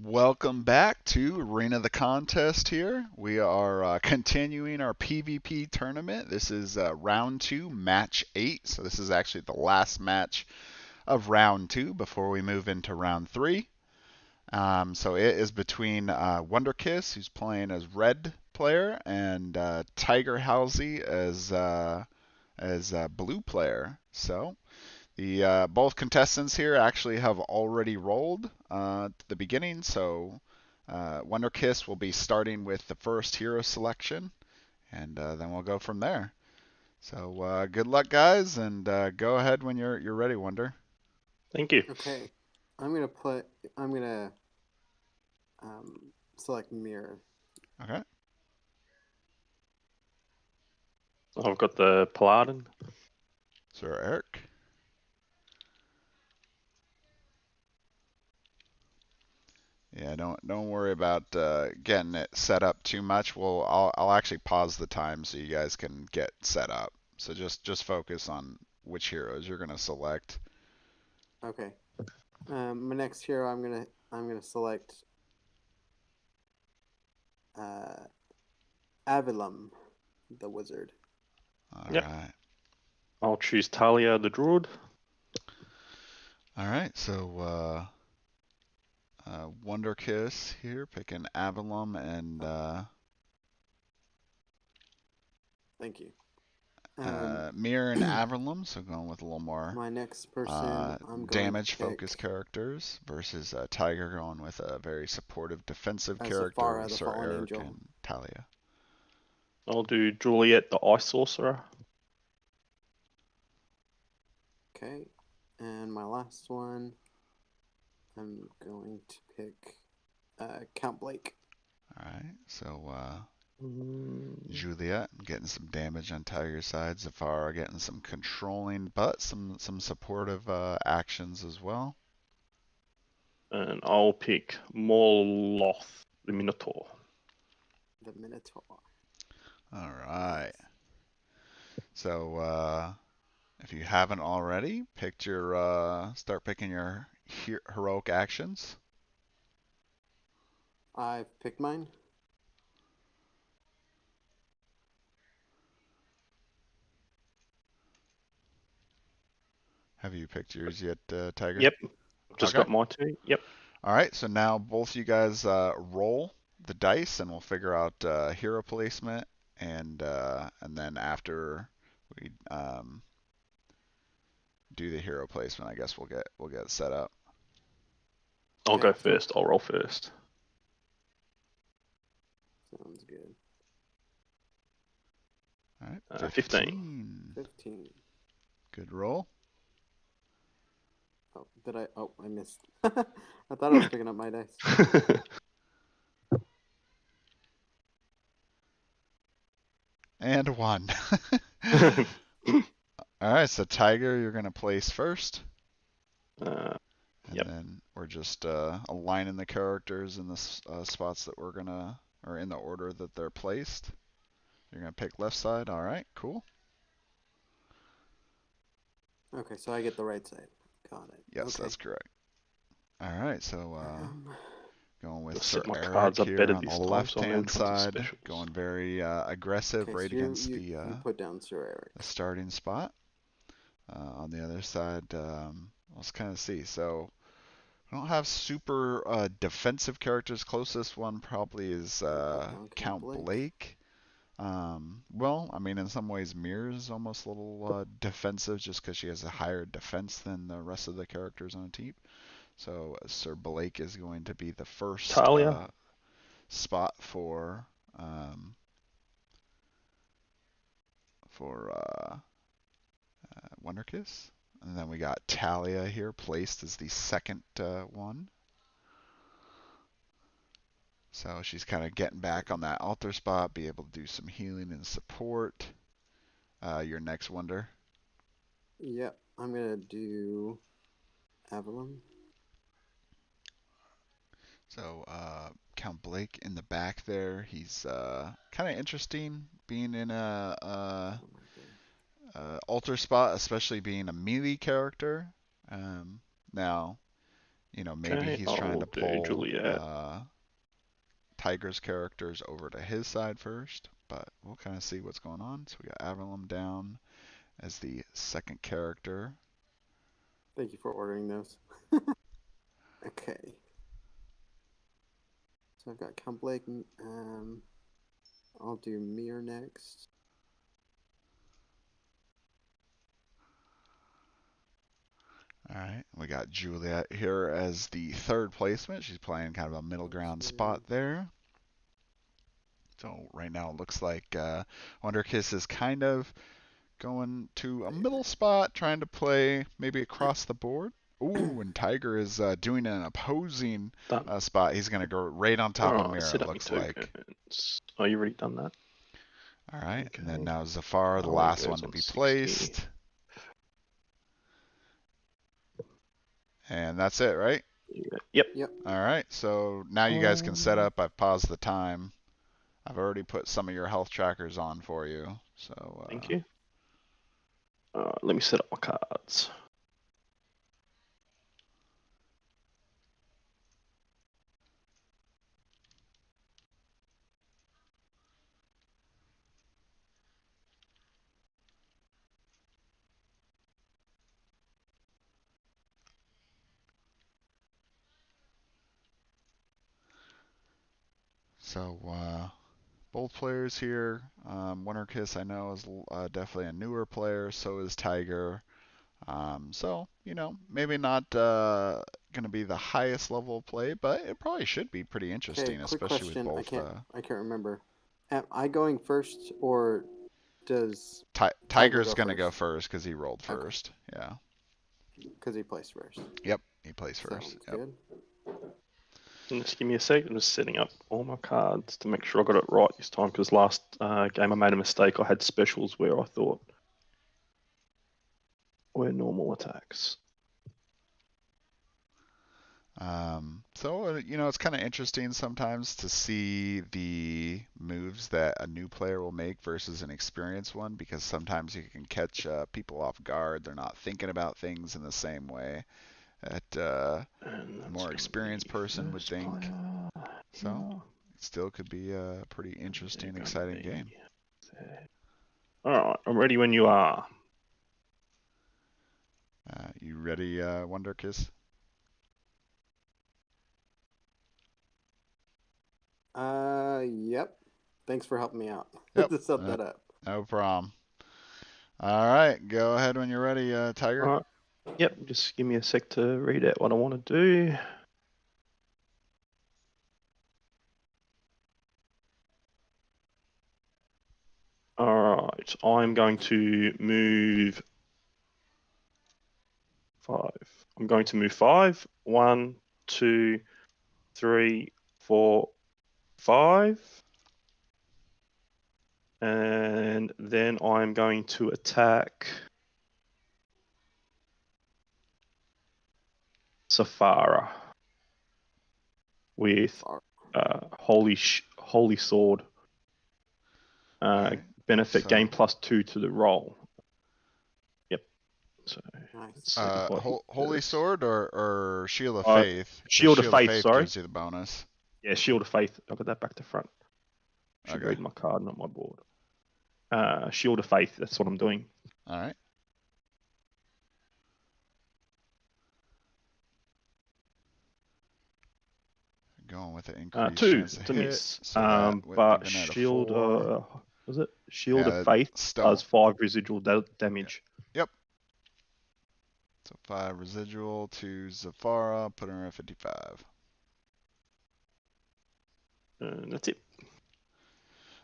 Welcome back to Arena the Contest here. We are continuing our PvP tournament. This is round 2, match 8. So this is actually the last match of round 2 before we move into round 3. So it is between Wonderkiss, who's playing as red player, and Tigerhalsey as blue player. So the both contestants here actually have already rolled at the beginning, so Wonderkiss will be starting with the first hero selection, and then we'll go from there. So good luck, guys, and go ahead when you're ready, Wonder. Thank you. Okay, I'm gonna select mirror. Okay. I've got the Paladin. Sir Eric. Yeah, don't worry about getting it set up too much. I'll actually pause the time so you guys can get set up. So just focus on which heroes you're gonna select. Okay. My next hero, I'm gonna select Avalum, the wizard. All Yep. right. I'll choose Talia the Druid. All right. So Wonderkiss here picking Avalum and Thank you. Mirror and Avalum. So going with a little more My next person, I'm going damage to pick focused characters versus Tiger going with a very supportive defensive as character Safara, with the Sir Fallen Eric Angel. and Talia. I'll do Juliet the Ice Sorcerer. Okay, and my last one, I'm going to pick Count Blake. All right. So Juliet getting some damage on Tiger's side. Zafara getting some controlling, but some supportive actions as well. And I'll pick Morloth the Minotaur. The Minotaur. All right. So if you haven't already, start picking your heroic actions. I've picked mine. Have you picked yours yet, Tiger? Yep. I've just Okay. got my two. Yep. All right. So now both you guys roll the dice, and we'll figure out hero placement, and then after we do the hero placement, I guess we'll get set up. I'll Okay. go first. I'll roll first. Sounds good. All right. 15. 15. Good roll. Oh, did I? Oh, I missed. I thought I was picking up my dice. And 1. All right, so Tiger, you're going to place first. And Yep. then we're just aligning the characters in the spots that we're going to, or in the order that they're placed. You're going to pick left side. All right, cool. Okay, so I get the right side. Got it. Yes, Okay. that's correct. All right, so going with Let's Sir set my Eric cards up here better on the this time, so I'm left-hand gonna try some side, specials. going very aggressive Okay, right so against you put down Sir Eric. the starting spot. On the other side, let's kind of see. So I don't have super defensive characters. Closest one probably is Count Blake. Well, I mean, in some ways, Mirror is almost a little defensive just because she has a higher defense than the rest of the characters on the team. So Sir Blake is going to be the first Talia. spot for um, Wonderkiss. And then we got Talia here placed as the second one. So she's kind of getting back on that altar spot, be able to do some healing and support. Your next Wonder. Yep, I'm gonna do Avalon. So Count Blake in the back there. He's kind of interesting being in a altar spot, especially being a melee character. Now You know, maybe Okay, he's trying I'll to do pull Juliet. Tiger's characters over to his side first, but we'll kind of see what's going on. So we got Avalon down as the second character. Thank you for ordering those. Okay. So I've got Count Blake. I'll do Mir next. All right, we got Juliet here as the third placement. She's playing kind of a middle ground spot there. So right now it looks like Wonderkiss is kind of going to a middle spot, trying to play maybe across the board. Ooh, and Tiger is doing an opposing Done. spot. He's going to go right on top of Alright, Mira, set it up my looks like. tokens. Oh, you already done that? All right, and then Okay. now Zafar, the Oh, he last goes one to on be 60. placed. And that's it, right? Yep. All right, so now you guys can set up. I've paused the time. I've already put some of your health trackers on for you. So Thank you. Let me set up my cards. both players here. Wonderkiss, I know, is definitely a newer player. So is Tiger. So, you know, maybe not going to be the highest level of play, but it probably should be pretty interesting, Okay, quick especially with question. both. I can't remember. Am I going first, or does Tiger Tiger's go going to go first? first because he rolled Okay. first. Yeah. Because he placed first. Yep, he plays first. Sounds Yep. good. And just give me a sec. I'm just setting up all my cards to make sure I got it right this time. Because last game I made a mistake. I had specials where I thought were normal attacks. So, you know, it's kind of interesting sometimes to see the moves that a new player will make versus an experienced one, because sometimes you can catch people off guard. They're not thinking about things in the same way that a more experienced person would think. So, it still could be a pretty interesting, exciting game. Alright, I'm ready when you are. You ready, Wonderkiss? Yep. Thanks for helping me out Yep. to set that up. No problem. All right, go ahead when you're ready, Tiger. Alright. Yep, just give me a sec to read out what I want to do. Alright, I'm going to move 5. I'm going to move 5. 1, 2, 3, 4, 5. And then I'm going to attack Safara with Holy Sword. Right, benefit so, gain +2 to the roll. Yep. So Nice. Holy Sword or Shield of Faith? 'Cause Shield of Faith, sorry. Gives you the bonus. Yeah, Shield of Faith. I'll put that back to front. Should Okay. read my card, not my board. Shield of Faith. That's what I'm doing. All right. Going with the increased 2. chance It's to a hit. miss. So but even at a Shield. 4, Was it Shield yeah, of Faith still. does 5 residual damage. Yep. So 5 residual to Zafara, put her at 55. And that's it.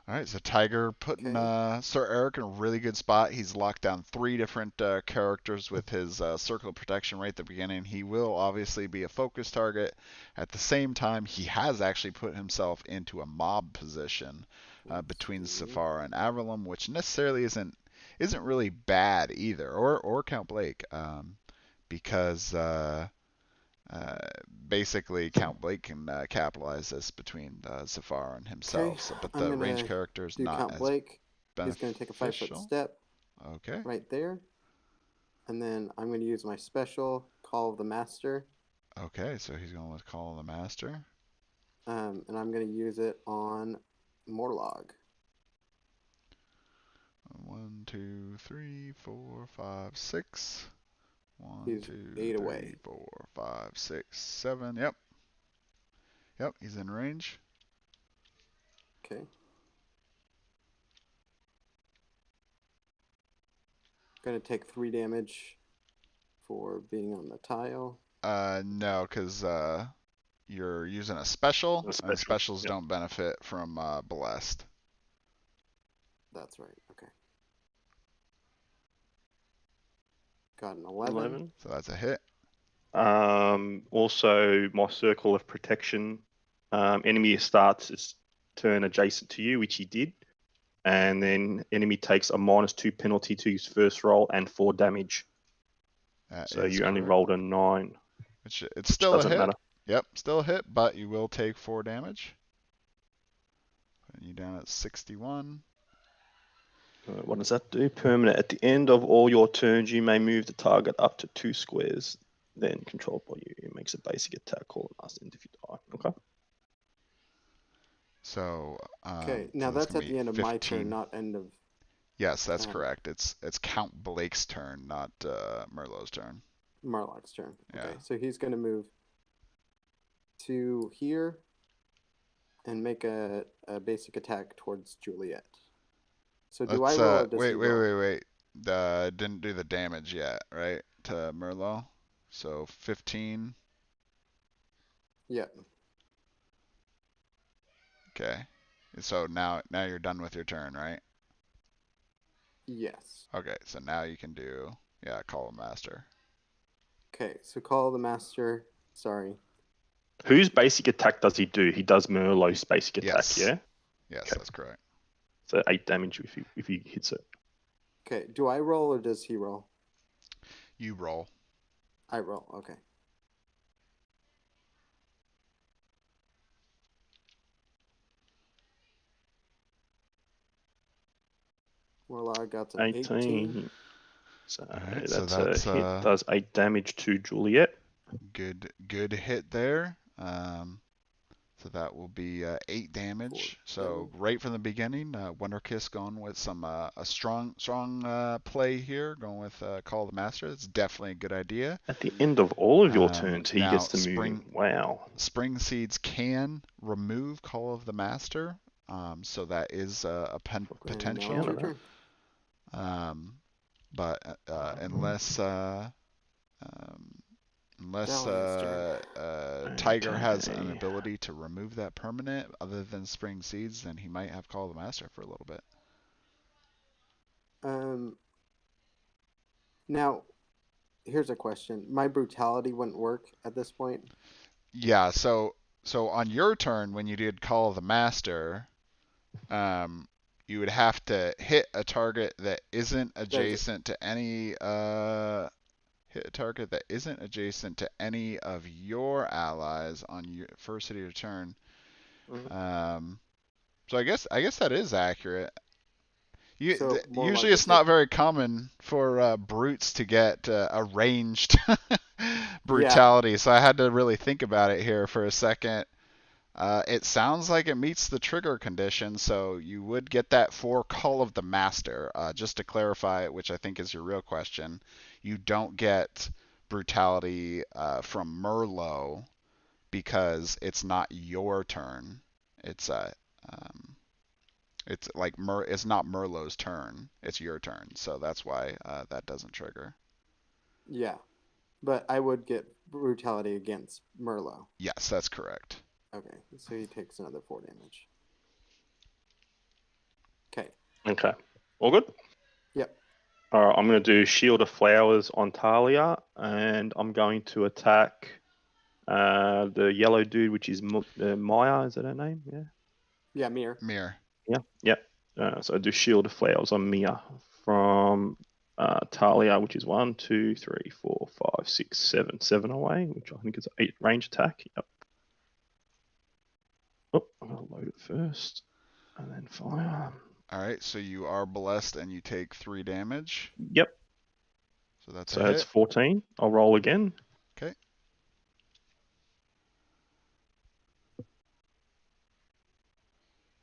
All right, so Tiger putting Sir Eric in a really good spot. He's locked down 3 different characters with his circle of protection right at the beginning. He will obviously be a focus target. At the same time, he has actually put himself into a mob position between Zafara and Averlum, which necessarily isn't really bad either, or Count Blake, because basically Count Blake can capitalize this between Zafar and himself. Okay, But I'm the gonna range character is do not Count as Blake. beneficial. He's going to take a 5-foot step Okay. right there. And then I'm going to use my special, Call of the Master. Okay, so he's going with Call of the Master. And I'm going to use it on Morlog. 1, 2, 3, 4, 5, 6. 1, He's 2, 8 3, away. 4, 5, 6, 7. Yep. Yep, he's in range. Okay. Going to take 3 damage for being on the tile. No, because you're using a special, and specials Yep. don't benefit from Blessed. That's right. Okay. Got an 11. So that's a hit. Also, my circle of protection. Enemy starts its turn adjacent to you, which he did. And then enemy takes a -2 penalty to his first roll and 4 damage. So you only rolled a 9. It's still a hit. Matter. Yep, still a hit, but you will take 4 damage. Putting you down at 61. What does that do? Permanent. At the end of all your turns, you may move the target up to 2 squares, then controlled by you. It makes a basic attack call and last end if you die. Okay. So Okay, now so that's at the end 15. of my turn, not end of. Yes, that's correct. It's Count Blake's turn, not Merlot's turn. Marlock's turn. Yeah. Okay, so he's going to move to here and make a basic attack towards Juliet. So do I roll or does he roll? Wait. Didn't do the damage yet, right? To Merlot. So 15. Yep. Okay. So now you're done with your turn, right? Yes. Okay, so now you can do Call of Master. Okay, so Call of the Master. Sorry. Whose basic attack does he do? He does Merlot's basic attack, Yes. yeah? Yes, Okay. that's correct. So 8 damage if he hits it. Okay, do I roll or does he roll? You roll. I roll, okay. Warlord got an 18. So Alright, that's so that's a hit. Does 8 damage to Juliet. Good hit there. So that will be 8 damage. So right from the beginning, Wonderkiss going with some a strong play here, going with Call of the Master. It's definitely a good idea. At the end of all of your turns, he now, gets to move. Wow. Spring Seeds can remove Call of the Master, so that is a potential. But unless Tiger has an ability to remove that permanent other than Spring Seeds, then he might have Call of the Master for a little bit. Now, here's a question. My brutality wouldn't work at this point? Yeah, so on your turn, when you did Call of the Master, you would have to hit a target that isn't adjacent to any hit a target that isn't adjacent to any of your allies on your first hit of your turn. So I guess that is accurate. Usually it's not very common for brutes to get a ranged brutality, so I had to really think about it here for a second. It sounds like it meets the trigger condition, so you would get that for Call of the Master. Just to clarify, which I think is your real question, you don't get brutality from Merlot because it's not your turn. It's it's not Merlot's turn. It's your turn, so that's why that doesn't trigger. Yeah, but I would get brutality against Merlot. Yes, that's correct. Okay, so he takes another 4 damage. Okay. Okay. All good? Yep. All right, I'm going to do Shield of Flowers on Talia, and I'm going to attack the yellow dude, which is Maya. Is that her name? Yeah. Yeah, Mir. Yeah. So I do Shield of Flowers on Mia from Talia, which is 1, 2, 3, 4, 5, 6, 7 away, which I think is an 8 range attack. Yep. Oh, I'm going to load it first, and then fire. All right, so you are blessed and you take 3 damage. Yep. So that's a hit. 14. I'll roll again. Okay.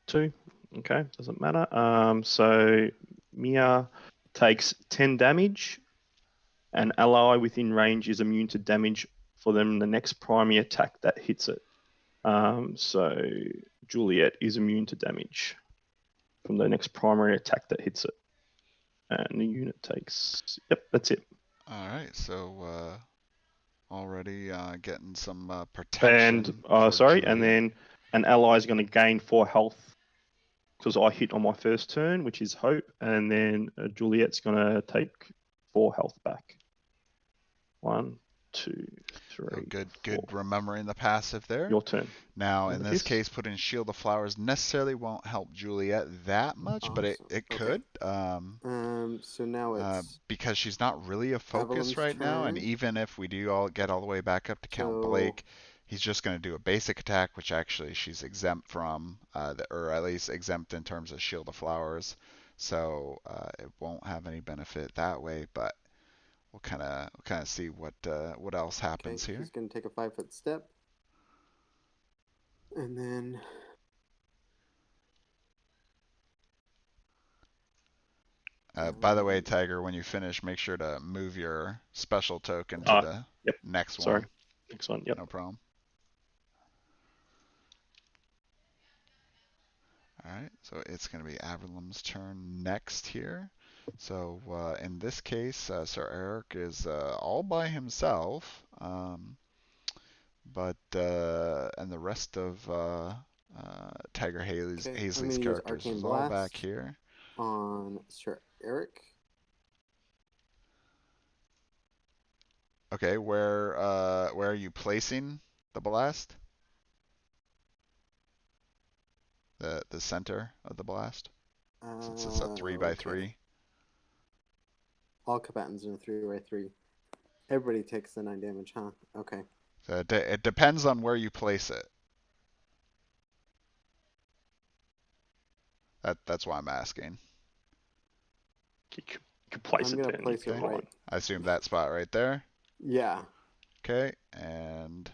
2. Okay, doesn't matter. So Mia takes 10 damage. An ally within range is immune to damage for them the next primary attack that hits it. So Juliet is immune to damage from the next primary attack that hits it. And the unit takes... Yep, that's it. All right, so already getting some protection. And then an ally is going to gain 4 health because I hit on my first turn, which is Hope, and then Juliet's going to take 4 health back. 1, 2, 3. Oh, good, 4. good remembering the passive there. Your turn. Now, in this case, putting Shield of Flowers necessarily won't help Juliet that much, but it could. So now it's because she's not really a focus Evelyn's right now, and turn. even if we do get all the way back up to Count Blake, he's just going to do a basic attack, which actually she's exempt from, or at least exempt in terms of Shield of Flowers. So it won't have any benefit that way, but we'll kind of see what else happens here. He's going to take a 5-foot step, and then by the way, Tiger, when you finish, make sure to move your special token to the next one. Sorry, next one. Yep, no problem. All right, so it's going to be Averlam's turn next here. So in this case, Sir Eric is all by himself, but and the rest of Tigerhalsey's characters is all back here. On Sir Eric. Okay, where are you placing the blast? The center of the blast, since it's a 3x3. All combatants in a 3x3. Everybody takes the 9 damage, huh? Okay. So it depends on where you place it. That's why I'm asking. You can place I'm gonna place it right. I assume that spot right there. Yeah. Okay, and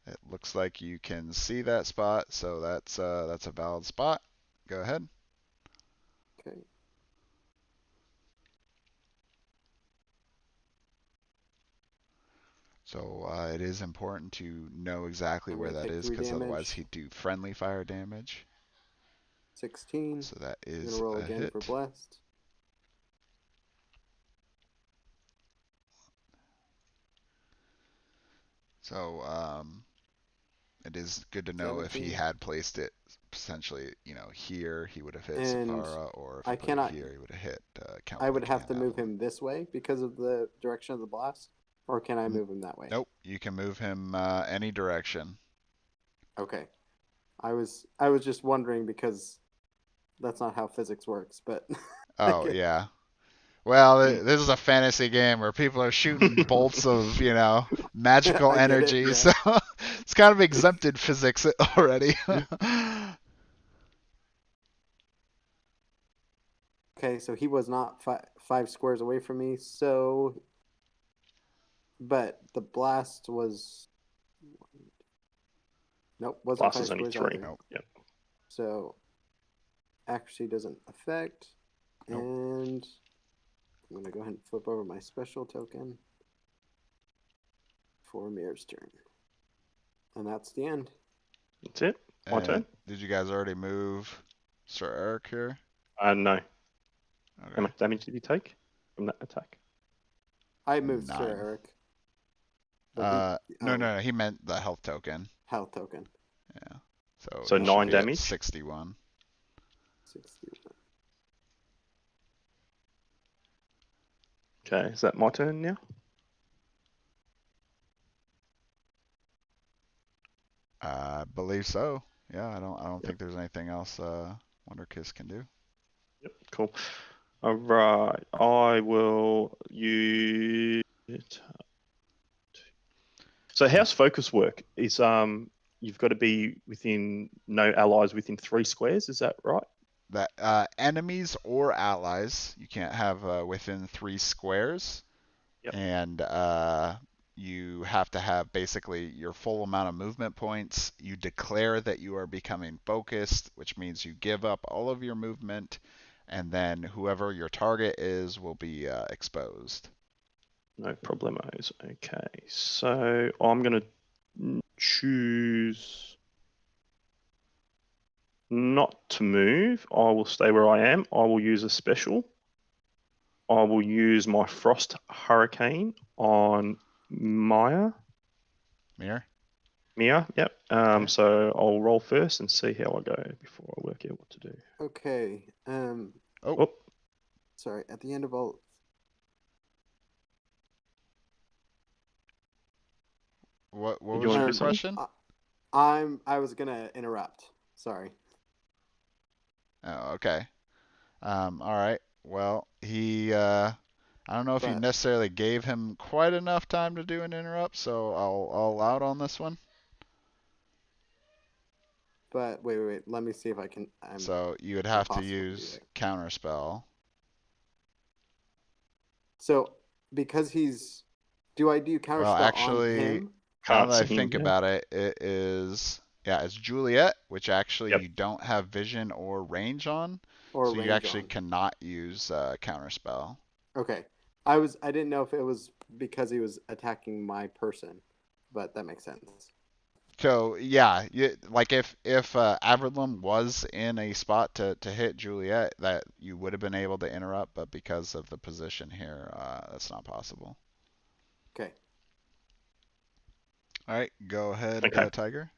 it looks like you can see that spot, so that's a valid spot. Go ahead. Okay. So it is important to know exactly where that is, because otherwise he'd do friendly fire damage. 16. So that is I'm gonna roll a again hit. for blast. So it is good to know 17. if he had placed it potentially, here, he would have hit Sephara, or if he put it here, he would have hit Count. I would have to move him this way because of the direction of the blast, or can I move him that way? Nope, you can move him any direction. Okay. I was just wondering because that's not how physics works, but Oh, yeah. Well, this is a fantasy game where people are shooting bolts of, magical energy, yeah. So it's kind of exempted physics already. Okay, so he was not 5 squares away from me, but the blast was... Nope, wasn't 5 squares only 3. Nope. Yep. So accuracy doesn't affect, nope. And I'm going to go ahead and flip over my special token for Mir's turn. And that's the end. That's it. My turn. Did you guys already move Sir Eric here? No. Okay. How much damage did he take from that attack? I moved 9. Sir Eric. No. He meant the health token. Health token. Yeah. So 9 damage? 61. 61. Okay, is that my turn now? I believe so. Yeah, I don't think there's anything else Wonderkiss can do. Yep, cool. All right, I will use it. So how's focus work? Is you've got to be within no allies within 3 squares, is that right? That enemies or allies you can't have within 3 squares. Yep. And you have to have basically your full amount of movement points. You declare that you are becoming focused, which means you give up all of your movement, and then whoever your target is will be exposed. No problemos. Okay, so I'm going to choose not to move. I will stay where I am. I will use a special. I will use my Frost Hurricane on Mia. Mia, yep. Okay. So I'll roll first and see how I go before I work out what to do. Okay. Oh, Sorry. At the end of all. what You was wanna your do something? question? I was gonna interrupt. Sorry. Oh, okay. All right. Well, I don't know if you But necessarily gave him quite enough time to do an interrupt, so I'll allow it on this one. wait. Let me see if I can. So you would have to Impossible to do use that. counterspell. So because do I do Well, counterspell on actually, him? now Can't that I see him, think yeah. about it, it's Juliet, which actually Yep. you don't have vision or range on, Or so you range actually on? cannot use counterspell. Okay. I didn't know if it was because he was attacking my person, but that makes sense. So yeah, like if Averlum was in a spot to hit Juliet, that you would have been able to interrupt, but because of the position here, that's not possible. Okay. All right, go ahead, Okay. Tiger.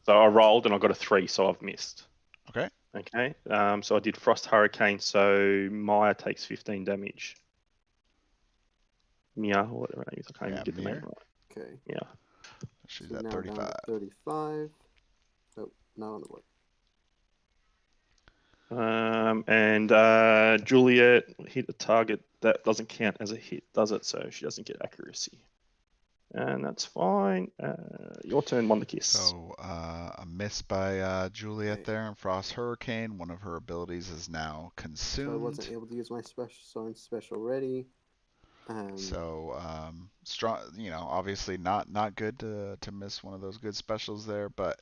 So I rolled and I got a 3, so I've missed. Okay. Okay. So I did Frost Hurricane, so Maya takes 15 damage. Mia, or whatever her name is. I can't Yeah, even get the name Mir. right. Okay. Yeah. She's So at now 35. down to 35. Oh, not on the board. And Juliet hit a target that doesn't count as a hit, does it? So she doesn't get accuracy. And that's fine. Your turn, Wonderkiss. So a miss by Juliet Okay. there, and Frost Hurricane. One of her abilities is now consumed. So I wasn't able to use my special ready. So strong, obviously not good to miss one of those good specials there, but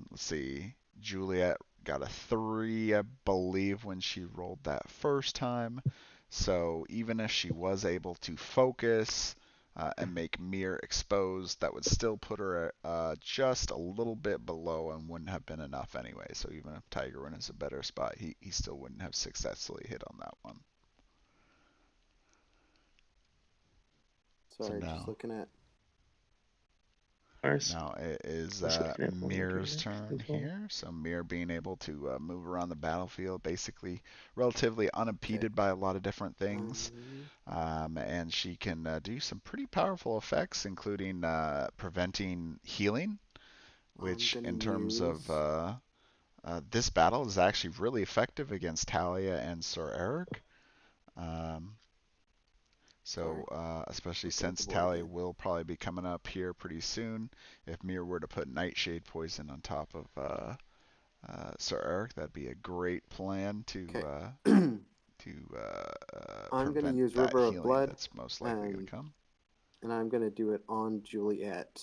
let's see, Juliet got a 3, I believe, when she rolled that first time. So even if she was able to focus and make Mir exposed, that would still put her just a little bit below and wouldn't have been enough anyway. So even if Tiger went is a better spot, he still wouldn't have successfully hit on that one. Sorry, So just looking at. now it is Just looking at Mir's Wonderkiss turn as well. here. So Mir being able to move around the battlefield, basically relatively unimpeded by a lot of different things. And she can do some pretty powerful effects, including preventing healing, which in terms of this battle is actually really effective against Talia and Sir Eric. Especially since Talia will probably be coming up here pretty soon. If Mir were to put Nightshade Poison on top of Sir Eric, that'd be a great plan to I'm going to prevent use that River of healing Blood, that's most likely going to come. and I'm going to do it on Juliet.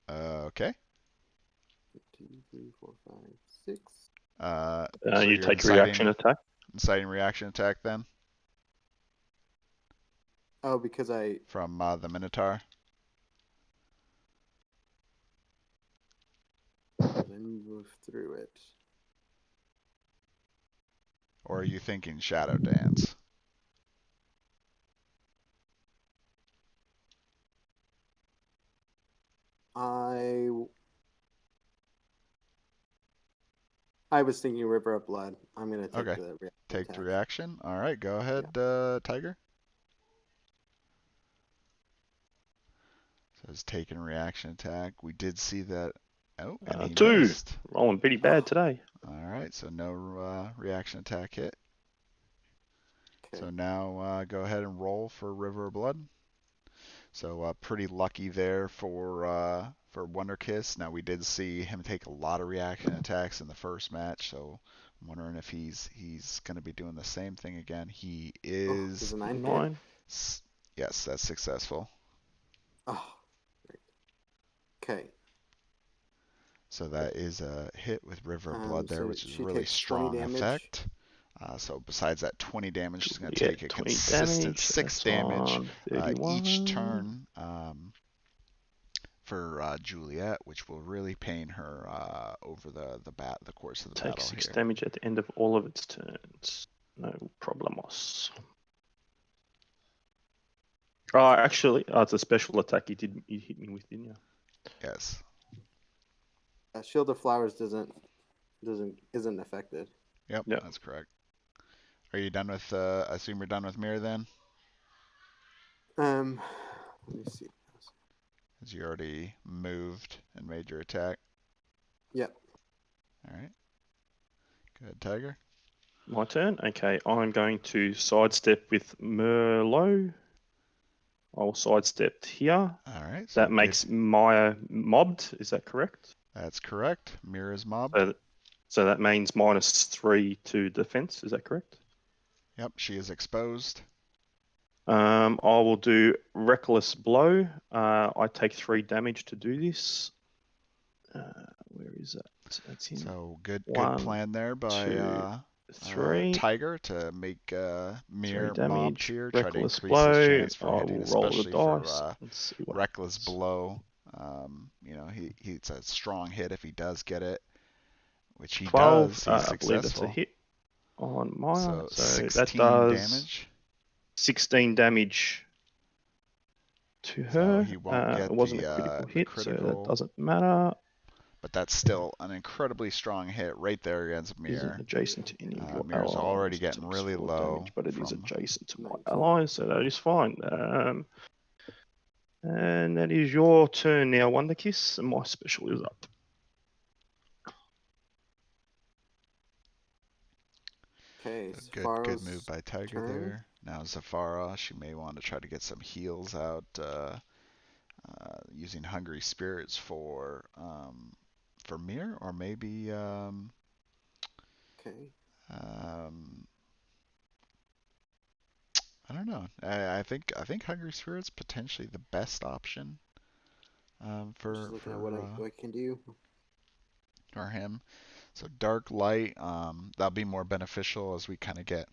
Okay. 2, 3, 4, 5, 6. So You you're take a reaction attack. inciting reaction attack then Oh, because I. from the Minotaur. Then move through it. Or are you thinking Shadow Dance? I was thinking River of Blood. I'm going to take Okay. the reaction Take attack. the reaction. All right, go ahead, Tiger. So it's taking reaction attack. We did see that. Oh, and he 2. missed. Rolling pretty bad today. All right, so no reaction attack hit. Okay. So now go ahead and roll for River of Blood. So pretty lucky there for for Wonderkiss. Now we did see him take a lot of reaction attacks in the first match, so I'm wondering if he's going to be doing the same thing again. He Oh, does is. a 9 hit? 9. Yes, that's successful. Oh, great. Okay. So that is a hit with River of Blood there, So which is she really takes 20 strong damage. effect. So besides that 20 damage, she's going to Yeah, take a 20 consistent damage. 6 That's damage on 31. each turn for Juliet, which will really pain her over the course of the Take battle 6 here. damage at the end of all of its turns. No problemos. Oh, actually, it's a special attack. You hit me with, didn't you? Yes. Shield of Flowers isn't affected. Yep, Yep. that's correct. Are you done with? I assume you're done with Mirror then, Let me see. as you already moved and made your attack. Yep. All right. Go ahead, Tiger. My turn. Okay, I'm going to sidestep with Merlot. I'll sidestep here. All right. So That makes Maya mobbed. Is that correct? That's correct. Mirror's mobbed. So that means -3 to defense. Is that correct? Yep, she is exposed. I will do Reckless Blow. I take 3 damage to do this. Where is that? That's in. So good 1, plan there by 2, 3. Tiger to make Mirror 3 mobbed damage. here. Try to Reckless increase Blow. his chance for I hitting, will roll the especially dice. for Let's see what Reckless happens. Blow. It's a strong hit if he does get it, which he 12. does. He's I believe that's a successful. hit on Maya. So So 16 that does damage. 16 damage to her. So he won't get it wasn't the, a critical the hit, critical, so that doesn't matter. but that's still an incredibly strong hit right there against Mirror. Isn't adjacent to any of your Mirror's allies. already getting Takes really 4 low damage, but it is from- adjacent to my 19. allies, so that is fine. And that is your turn now, Wonderkiss, and my special is up. Okay. Good move by Tiger turn. there. Now Zafara, she may want to try to get some heals out using Hungry Spirits for Mir, or maybe Okay. I don't know. I think Hungry Spirits potentially the best option Just looking at what I can do. for him. So Dark Light, that'll be more beneficial as we kind of get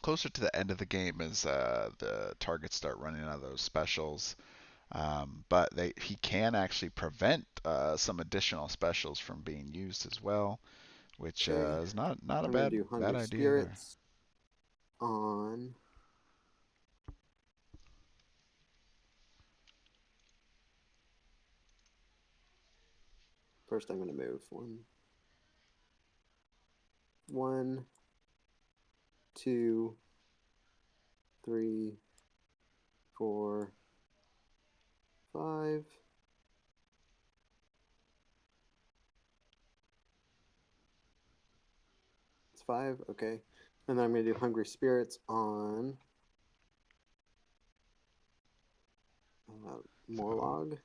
closer to the end of the game as the targets start running out of those specials. But he can actually prevent some additional specials from being used as well, which is not a bad idea Spirits on. First, I'm going to move 1, 2, 3, 4, 5. It's 5, okay. And then I'm going to do Hungry Spirits on Morlog.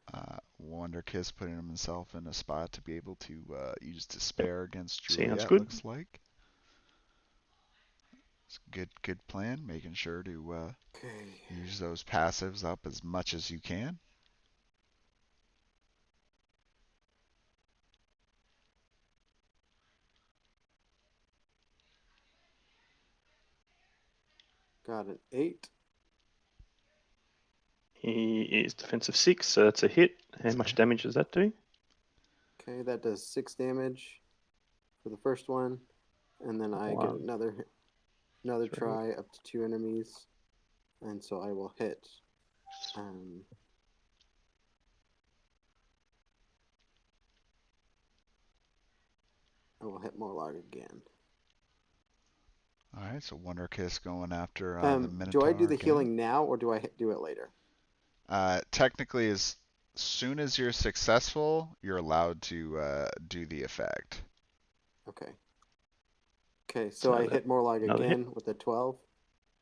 Wonderkiss putting himself in a spot to be able to use Despair against Sounds Juliet, good. looks like. It's a good plan, making sure to use those passives up as much as you can. Got an 8. He is defensive 6, so that's a hit. How much damage does that do? Okay, that does 6 damage for the first one, and then I get another try up to 2 enemies, and so I will hit. I will hit Morlog again. All right, so Wonderkiss going after the Minotaur. Do I do the again. healing now, or do I do it later? Technically, as soon as you're successful, you're allowed to do the effect. Okay. Okay, so I hit Morlog again with a 12.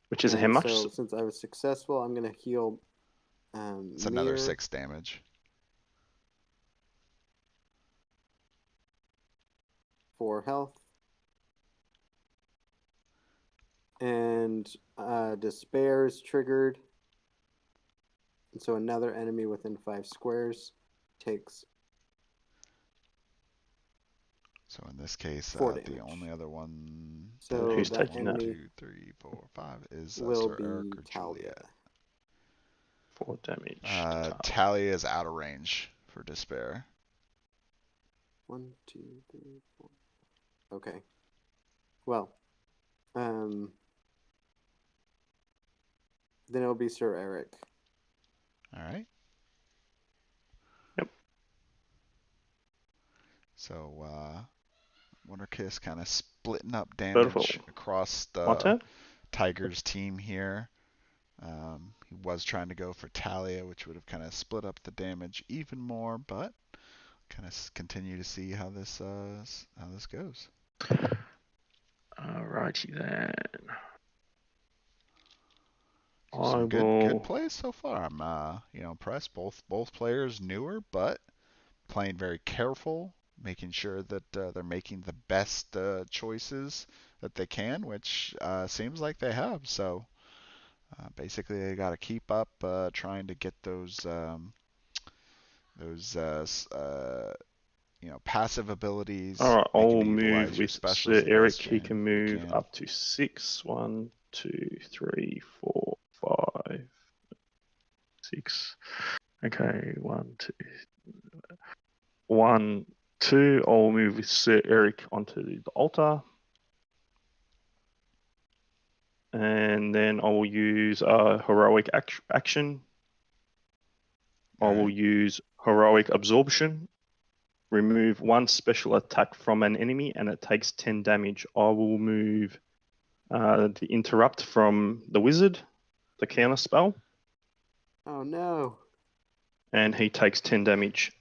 Which is how much? So since I was successful, I'm going to heal It's another 6 damage. 4 health. And Despair is triggered. And so another enemy within 5 squares takes So in this case, 4 damage. the only other one So that who's that taking one, that? enemy 2, 3, 4, 5 is will Sir be Eric or Talia. Juliet. 4 damage. to Talia is out of range for Despair. 1, 2, 3, 4. Okay. Well, then it'll be Sir Eric. All right. Yep. So Wonderkiss kind of splitting up Beautiful. damage across My the turn. Tiger's team here. He was trying to go for Talia, which would have kind of split up the damage even more, but kind of continue to see how this goes. Alrighty then. So some good plays so far. I'm impressed. Both players newer, but playing very careful, making sure that they're making the best choices that they can, which seems like they have. So basically, they got to keep up trying to get those passive abilities. Alright, They I'll can move utilize your with specials Sir the Eric. best He can move can. up to 6. 1, 2, 3, 4, 5, 6. Okay, 1, 2. 1, 2. I'll move with Sir Eric onto the altar. And then I will use a heroic action. I will use heroic absorption. Remove 1 special attack from an enemy and it takes 10 damage. I will move the interrupt from the wizard, the counter spell. Oh no. And he takes 10 damage.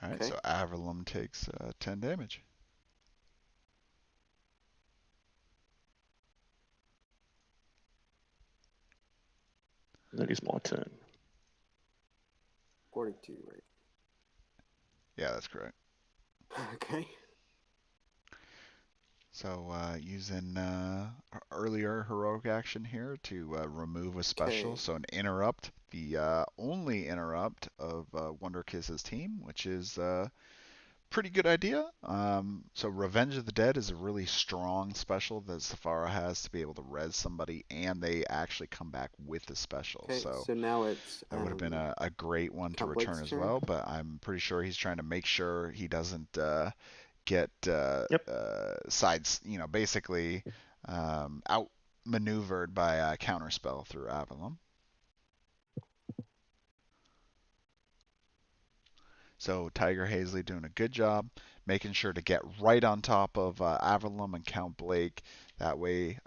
Alright, Okay. so Avalon takes 10 damage. That is my turn. 42, right? Yeah, that's correct. Okay. So using earlier heroic action here to remove a special, Okay. so an interrupt, the only interrupt of Wonderkiss's team, which is pretty good idea. So Revenge of the Dead is a really strong special that Safara has to be able to res somebody, and they actually come back with the special. Okay, so now it's that would have been a great one to Count Blake's return as turn. well, but I'm pretty sure he's trying to make sure he doesn't get sides, basically outmaneuvered by a counterspell through Avalon. So Tigerhalsey doing a good job making sure to get right on top of Avalon and Count Blake. That way,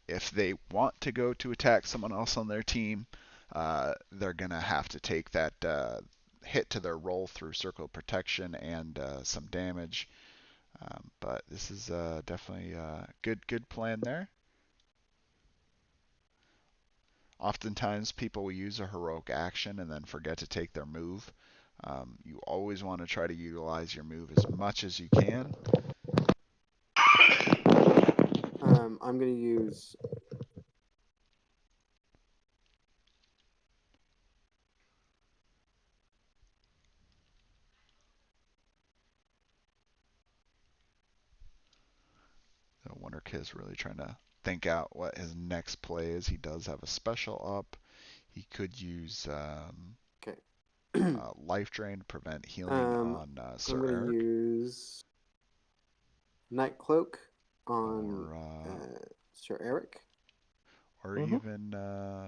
if they want to go to attack someone else on their team, they're going to have to take that hit to their roll through Circle of Protection and some damage. But this is definitely a good plan there. Oftentimes people will use a heroic action and then forget to take their move. You always want to try to utilize your move as much as you can. I'm going to use So Wonderkiss really trying to think out what his next play is. He does have a special up. He could use Life Drain to prevent healing on Sir I'm going to Eric. use Night Cloak on Sir Eric. Or even,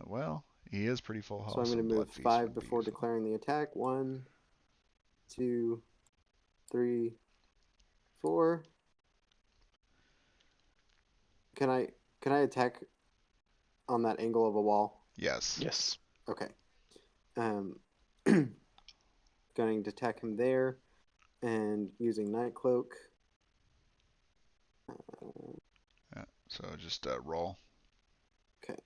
well, he is pretty full health. So I'm going to move 5 before declaring the attack. 1, 2, 3, 4. Can I attack on that angle of a wall? Yes. Yes. Okay. Going to attack him there, and using Night Cloak. Yeah, so just roll. Okay.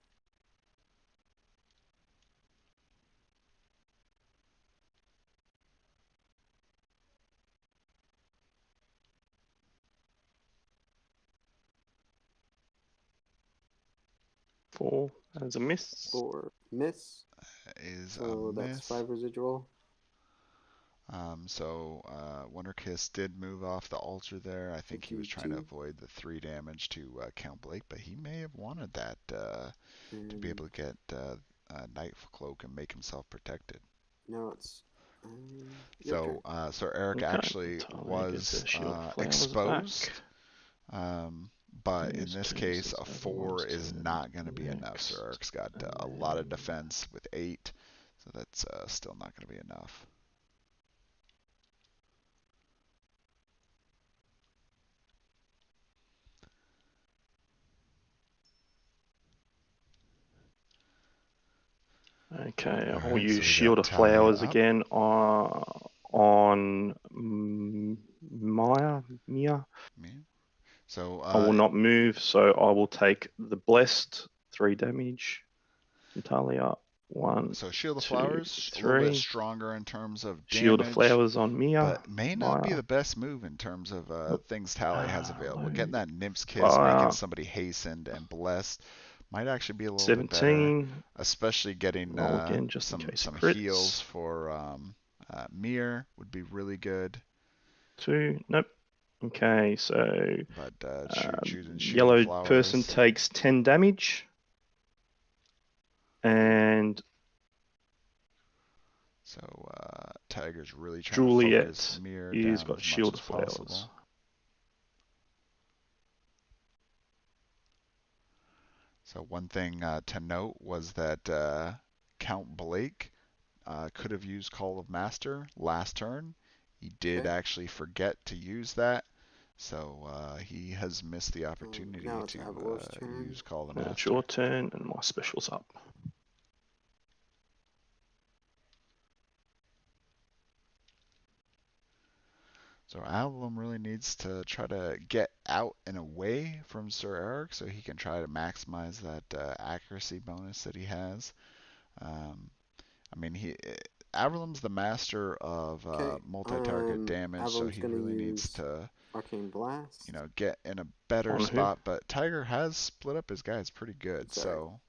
4 as a miss. 4 miss. Is So a that's miss. 5 residual. Wonderkiss did move off the altar there. I think he was trying to 52. avoid the 3 damage to Count Blake, but he may have wanted that to be able to get Night Cloak and make himself protected. No, it's your So turn. Sir Eric Okay, actually Talia was gets her shield flowers exposed. back. But in Use this 2, case, so a it's 4 everyone's is turn not going to be enough. next, Sir Eric's got and a lot of then- defense with 8, so that's still not going to be enough. Okay, I'll Alright, use so we Shield got of Flowers Talia up. again on Mia. Yeah. So I will not move, so I will take the Blessed 3 damage. Talia 1. So Shield of 2, Flowers, a little 3. bit stronger in terms of damage. Shield of Flowers on Mia. But may not be the best move in terms of things Talia has available. Getting that Nymph's Kiss, making somebody hastened and blessed, might actually be a little bit better. 17. Especially getting Roll again, just in some case it crits. heals for Mir would be really good. 2. Nope. Okay, so But choosing Shield yellow of Flowers. person takes 10 damage. And So Tiger's really trying Juliet to focus Mir is down got as Shield much of as Flowers. possible. So one thing to note was that Count Blake could have used Call of Master last turn. He did actually forget to use that, so he has missed the opportunity to use Call of the Master. It's your turn, and my special's up. So Avalon really needs to try to get out and away from Sir Eric so he can try to maximize that accuracy bonus that he has. I mean, Avalon's the master of multi-target damage, so he really needs to Arcane Blast. Get in a better spot. But Tiger has split up his guys pretty good, so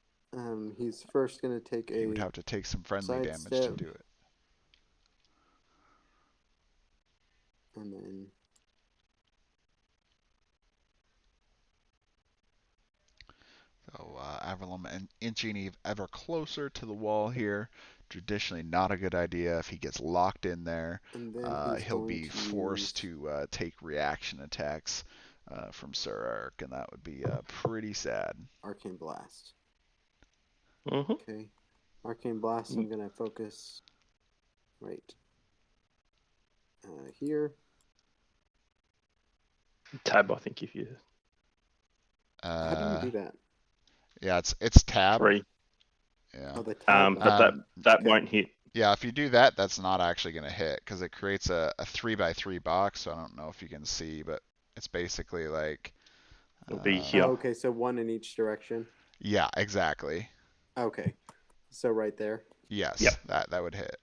he's first going to take he would have to take some friendly damage to do it. And then so Avalon inching ever closer to the wall here. Traditionally not a good idea. If he gets locked in there, he'll be forced to take reaction attacks from Sir Eric, and that would be pretty sad. Arcane Blast. Mm-hmm. Okay. Arcane Blast, I'm going to focus right here. Tab, I think, if you... How do you do that? Yeah, it's tab. 3. Yeah. Oh, the tab. But that won't hit. Yeah, if you do that, that's not actually going to hit because it creates a 3x3 box. So I don't know if you can see, but it's basically like. It'll be here. Oh, okay, so 1 in each direction. Yeah, exactly. Okay, so right there. Yes, yep. that would hit.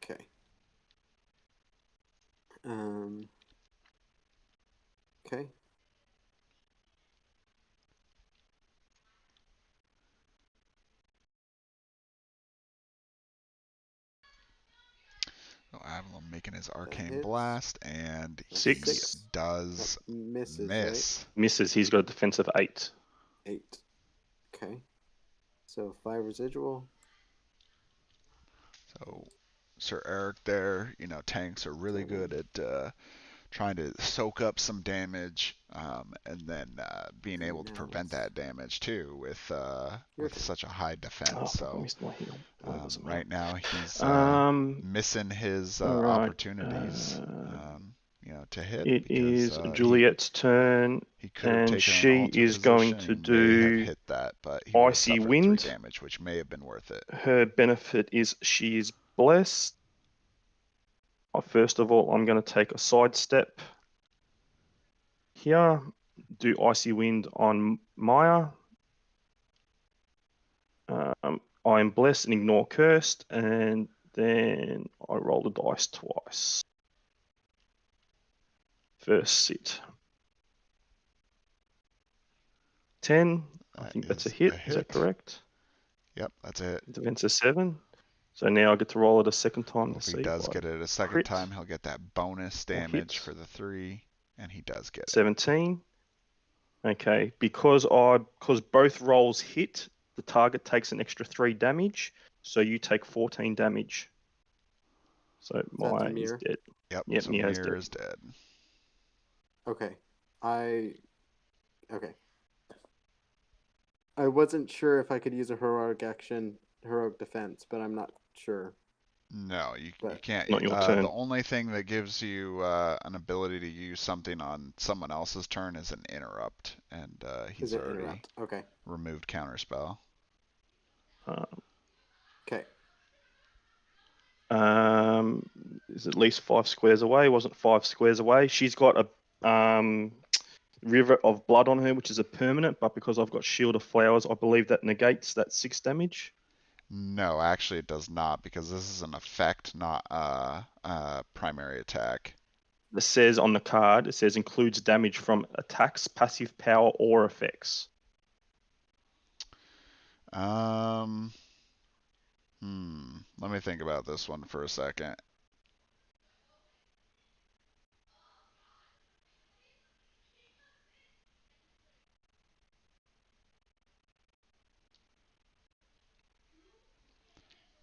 Okay. Okay. So Avalon making his Arcane Blast, and he 6 does miss. Right? Misses. He's got a defense of 8. 8. Okay. So 5 residual. So Sir Eric there, tanks are really good at trying to soak up some damage, and then being able to prevent that damage too with such a high defense. So right now he's missing his opportunities, to hit. It is Juliet's turn, and she is going to do hit that, but he Icy Wind 3 damage, which may have been worth it. Her benefit is she is blessed. First of all, I'm going to take a sidestep here, do Icy Wind on Maya. I'm blessed and ignore cursed, and then I roll the dice twice. First sit. 10. I think that's a is hit. Is that correct? Yep, that's a hit. Defense is 7. So now I get to roll it a second time Well, to if he see. does get it a second crit time, he'll get that bonus or damage hit. for the 3, and he does get it. 17. Okay, because both rolls hit, the target takes an extra 3 damage, so you take 14 damage. So Maya is dead. Yep, so Mia's Mir dead. is dead. Okay. Okay. I wasn't sure if I could use a heroic defense, but I'm not sure. No, you But can't. Not your turn. The only thing that gives you an ability to use something on someone else's turn is an interrupt, and he's already interrupt? Okay. removed counterspell. Okay. Is at least 5 squares away. Wasn't 5 squares away. She's got a river of blood on her, which is a permanent, but because I've got Shield of Flowers, I believe that negates that 6 damage. No, actually it does not, because this is an effect, not a primary attack. It says on the card, it says includes damage from attacks, passive power, or effects. Let me think about this one for a second.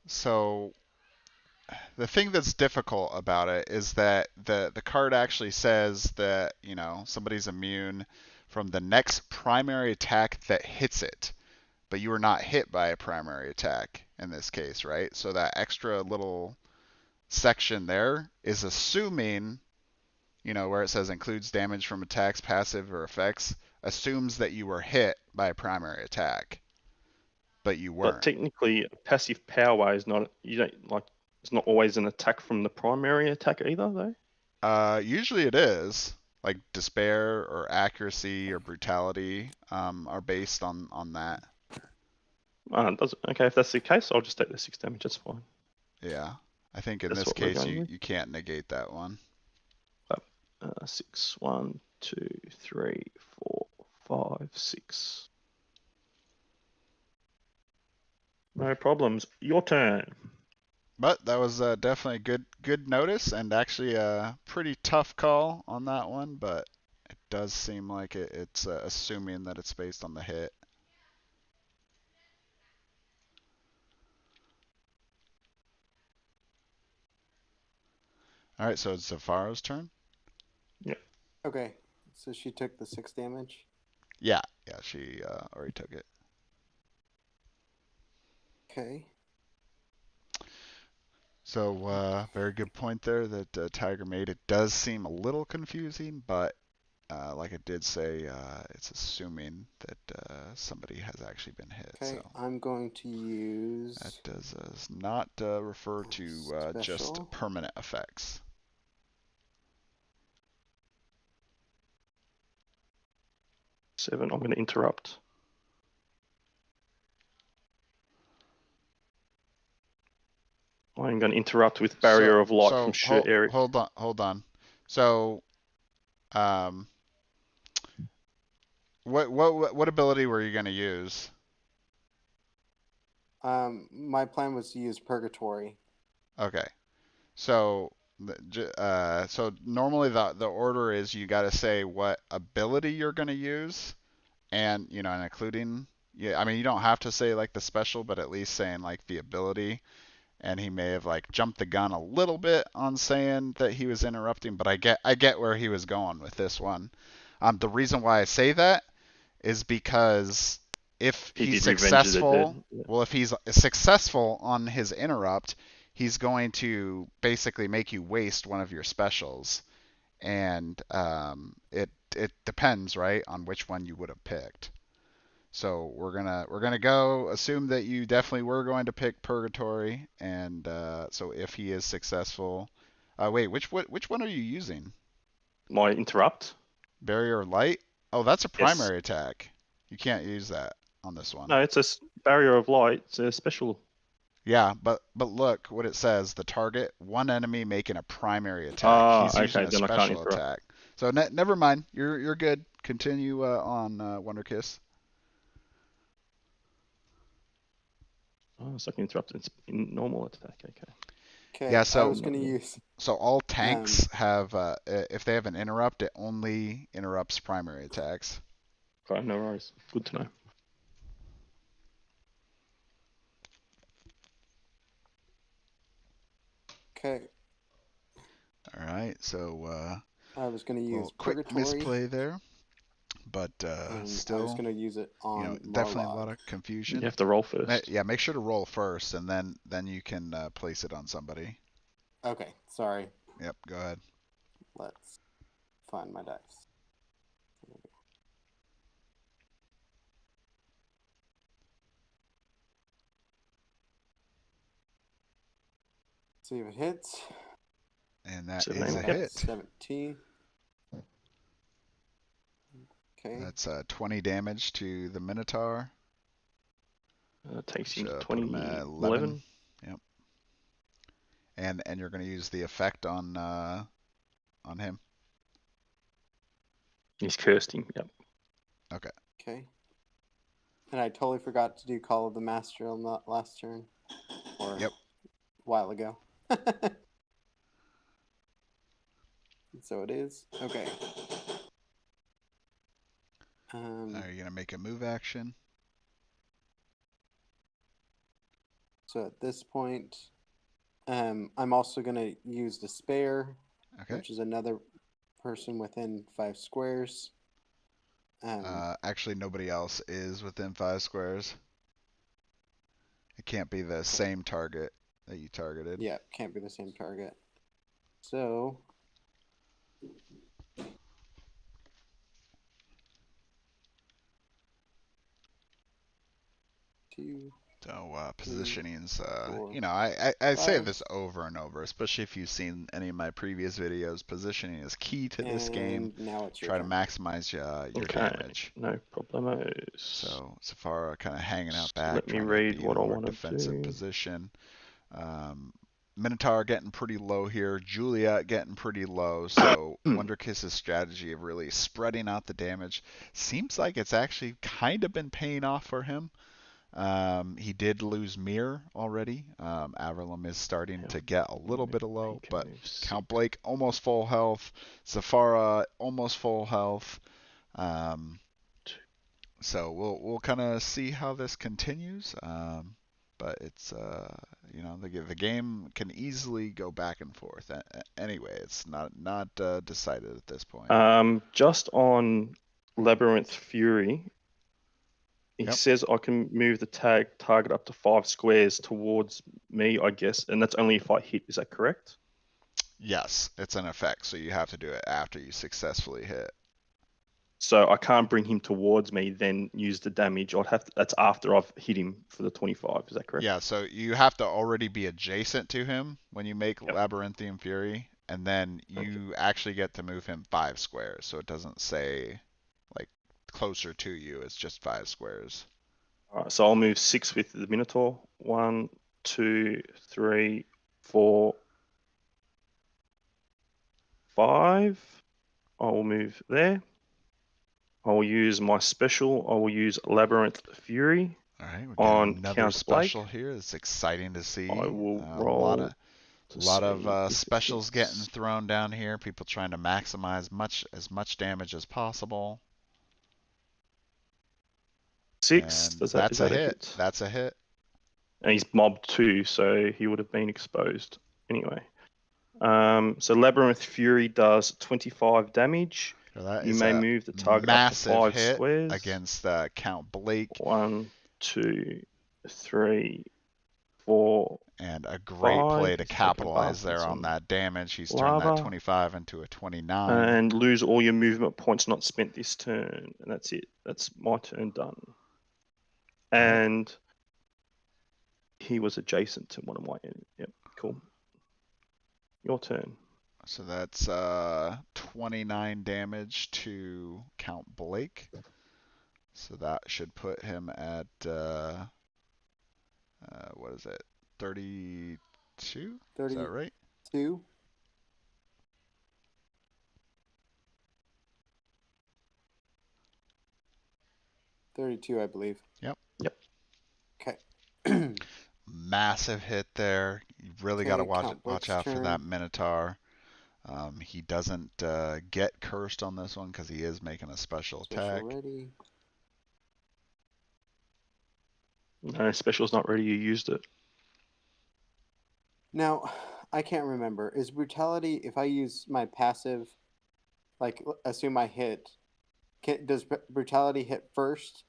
So the thing that's difficult about it is that the card actually says that, you know, somebody's immune from the next primary attack that hits it, but you were not hit by a primary attack in this case, right? So that extra little section there is assuming, you know, where it says includes damage from attacks, passive, or effects, assumes that you were hit by a primary attack, but you weren't. But technically, passive power is not. You don't like. It's not always an attack from the primary attack either, though. Usually it is. Like despair or accuracy or brutality are based on that. Okay, if that's the case, I'll just take the 6 damage. That's fine. Yeah, I think in That's this what we're case going with. you can't negate that one. 6, 1, 2, 3, 4, 5, 6. No problems. Your turn. But that was definitely good notice, and actually a pretty tough call on that one. But it does seem like it's assuming that it's based on the hit. All right, so it's Zafara's turn. Yep. Okay. So she took the 6 damage. Yeah, she already took it. Okay. So very good point there that Tiger made. It does seem a little confusing, but like it did say, it's assuming that somebody has actually been hit. Okay, So I'm going to use. that does not refer to just special. permanent effects. Seven. I'm going to interrupt. I'm going to interrupt with Barrier of Light from Sir Eric. Hold on. So, what ability were you going to use? My plan was to use Purgatory. Okay. So normally the order is you got to say what ability you're going to use, and you know, and including, yeah, I mean you don't have to say like the special, but at least saying like the ability. And he may have like jumped the gun a little bit on saying that he was interrupting, but I get where he was going with this one. The reason why I say that is because if he's successful, if he's successful on his interrupt, he's going to basically make you waste one of your specials, and it depends, right, on which one you would have picked. So we're gonna go assume that you definitely were going to pick Purgatory, and so if he is successful, wait, which one are you using? My interrupt. Barrier of Light. Oh, that's a primary attack. You can't use that on this one. No, it's a Barrier of Light. It's a special. Yeah, but look what it says. The target, one enemy making a primary attack. He's using a special attack. So never mind. You're good. Continue on Wonderkiss. Oh, it's like an interrupt in normal attack. Okay. Okay, Yeah, I so was gonna use. so all tanks have if they have an interrupt, it only interrupts primary attacks. Okay, no worries. Good to know. Okay, All right, so I was gonna use quick Purgatory, misplay there, but and I was still, gonna use it on definitely a lot Marlog. of confusion. You have to roll first. Yeah, make sure to roll first, and then you can place it on somebody. Okay, sorry. Yep, go ahead. Let's find my dice. See if it hits. And that So is a yep. hit. 17. Okay. That's 20 damage to the Minotaur. Takes him to Put him at 11. Yep. And you're going to use the effect on him. He's cursed him. Yep. Okay. Okay. And I totally forgot to do Call of the Master on the last turn. Or Yep. a while ago. So it is. Okay. Are you going to make a move action? So at this point, I'm also going to use Despair, Okay. which is another person within 5 squares. Actually, nobody else is within 5 squares. It can't be the same target that you targeted. Yeah, can't be the same target. So two. So positioning's, four, I say five. this over and over, especially if you've seen any of my previous videos. Positioning is key to this game. And now it's your Try to turn. maximize your Okay. damage. No problemos. So Safara kind of hanging out back, Let me trying read to be what in I a more want to defensive do. position. Minotaur getting pretty low here. Juliet getting pretty low. So Wonderkiss's strategy of really spreading out the damage seems like it's actually kind of been paying off for him. He did lose Mir already. Averlum is starting to get a little bit of low, but Count Blake almost full health. Safara almost full health. So we'll kind of see how this continues. But it's the game can easily go back and forth. Anyway, it's not decided at this point. Just on Labyrinth Fury, it says I can move the target up to 5 squares towards me, I guess, and that's only if I hit. Is that correct? Yes, it's an effect, so you have to do it after you successfully hit. So I can't bring him towards me, then use the damage. That's after I've hit him for the 25. Is that correct? Yeah, so you have to already be adjacent to him when you make Labyrinthian Fury, and then you actually get to move him 5 squares. So it doesn't say like closer to you, it's just 5 squares. All right, so I'll move 6 with the Minotaur. 1, 2, 3, 4, 5. I will move there. I will use my special. I will use Labyrinth Fury. All right, we got on another Count special Blake. here. It's exciting to see. I will A roll. lot of specials getting thrown down here. People trying to maximize as much damage as possible. 6. That's a hit. That's a hit. And he's mobbed 2, so he would have been exposed anyway. So Labyrinth Fury does 25 damage. So you may move the target up to 5 hit squares. Against Count Blake. 1, 2, 3, 4. And a great 5. play to capitalize there on that damage. He's turned that 25 into a 29. And lose all your movement points not spent this turn. And that's it. That's my turn done. And he was adjacent to one of my enemies. Yep, cool. Your turn. So that's 29 damage to Count Blake. So that should put him at, what is it, 32? 32. Is that right? 32, I believe. Yep. Yep. Okay. massive hit there. You really got to Okay, Count watch Blick's out for that turn. Minotaur. He doesn't get cursed on this one because he is making a special Special attack. ready. No, special's not ready. You used it. Now, I can't remember. Is brutality, if I use my passive, like assume I hit, does brutality hit first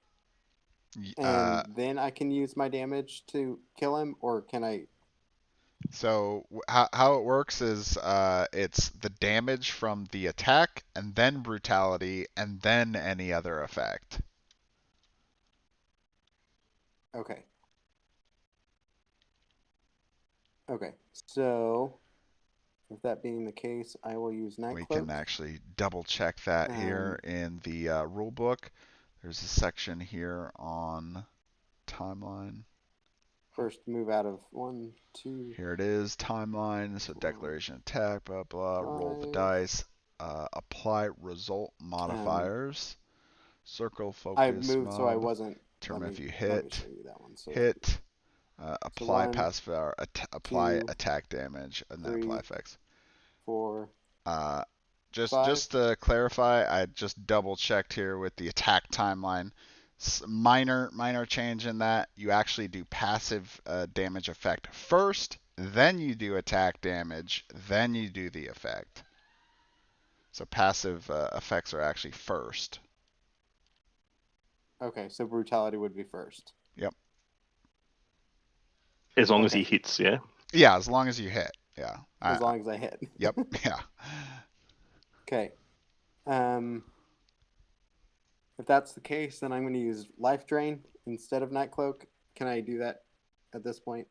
and then I can use my damage to kill him, or can I? So how it works is it's the damage from the attack and then brutality and then any other effect. Okay. Okay. So, with that being the case, I will use Night We Cloak. can actually double check that here in the rule book. There's a section here on timeline. First move out of 1, 2. Here it is, timeline. So 4, declaration attack, blah blah. 5. Roll the dice. Apply result modifiers. Circle I focus moved so I mob. wasn't. Determine if you Let me hit. show you that one. So Hit. so Apply 1, passive power. Apply 2, attack damage, and then 3, apply effects. 4, Just 5. to clarify, I just double checked here with the attack timeline. Minor change in that. You actually do passive damage effect first, then you do attack damage, then you do the effect. So passive effects are actually first. Okay, so brutality would be first. Yep. As long as Okay. he hits, yeah. Yeah, as long as you hit. Yeah. As long as I hit. Yep. Yeah. Okay. If that's the case, then I'm going to use Life Drain instead of Night Cloak. Can I do that at this point?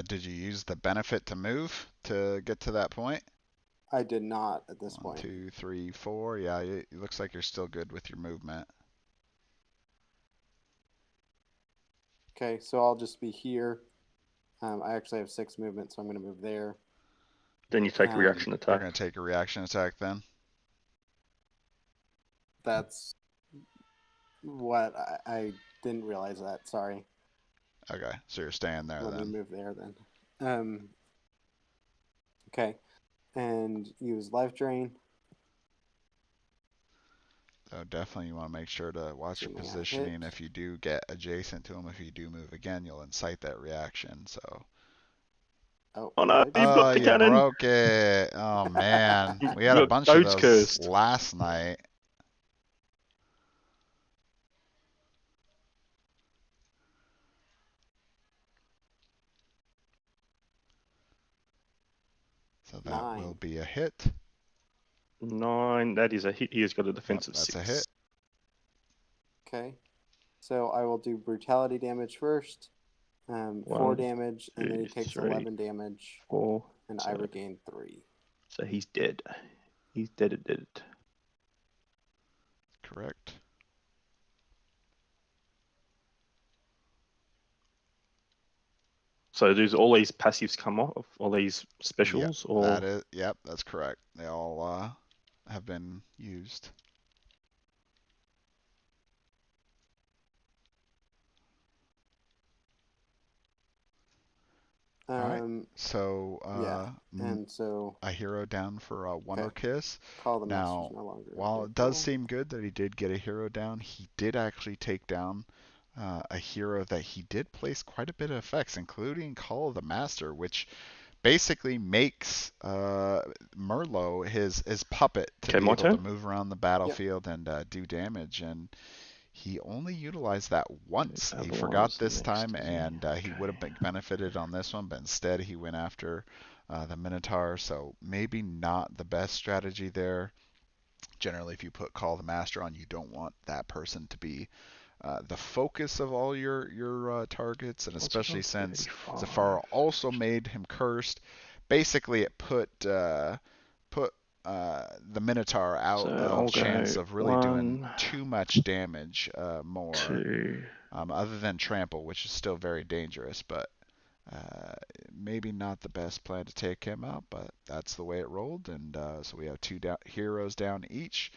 Did you use the benefit to move to get to that point? I did not at this 1, point. 2, 3, 4. Yeah, it looks like you're still good with your movement. Okay, so I'll just be here. I actually have 6 movement, so I'm going to move there. Then you take a reaction You're attack. going to take a reaction attack then? That's what I didn't realize that. Sorry. Okay, so you're staying there Let then. me move there then. Okay, and use Life Drain. So definitely you want to make sure to watch your Assuming I positioning. hit. If you do get adjacent to him, if you do move again, you'll incite that reaction. So. Oh no, did I? you broke the You cannon. broke it. Oh man, we had a Your bunch of goat's those cursed. last night. So that 9. will be a hit. 9. That is a hit. He has got a defense of That's 6. a hit. Okay, so I will do brutality damage first. 4 1, damage, and then he 2, takes 3, 11 damage, 4. and So, I regain 3. so he's dead. He's dead. Correct. So does all these passives come off? All these specials? Yep, Or yep, that's correct. They all have been used. All right. So Yeah, and so a hero down for Wonderkiss. Call the Master's Now, no longer while it available. does seem good that he did get a hero down, he did actually take down a hero that he did place quite a bit of effects, including Call of the Master, which basically makes Merlot his puppet to be my able turn? to move around the battlefield and do damage. And he only utilized that once. He forgot this time, and he would have benefited on this one, but instead he went after the Minotaur. So maybe not the best strategy there. Generally, if you put Call the Master on, you don't want that person to be the focus of all your targets, and especially since Zafar also made him cursed. Basically, it put the Minotaur out of chance of really doing too much damage more, 2. Other than trample, which is still very dangerous, but maybe not the best plan to take him out, but that's the way it rolled. And so we have 2 heroes down each.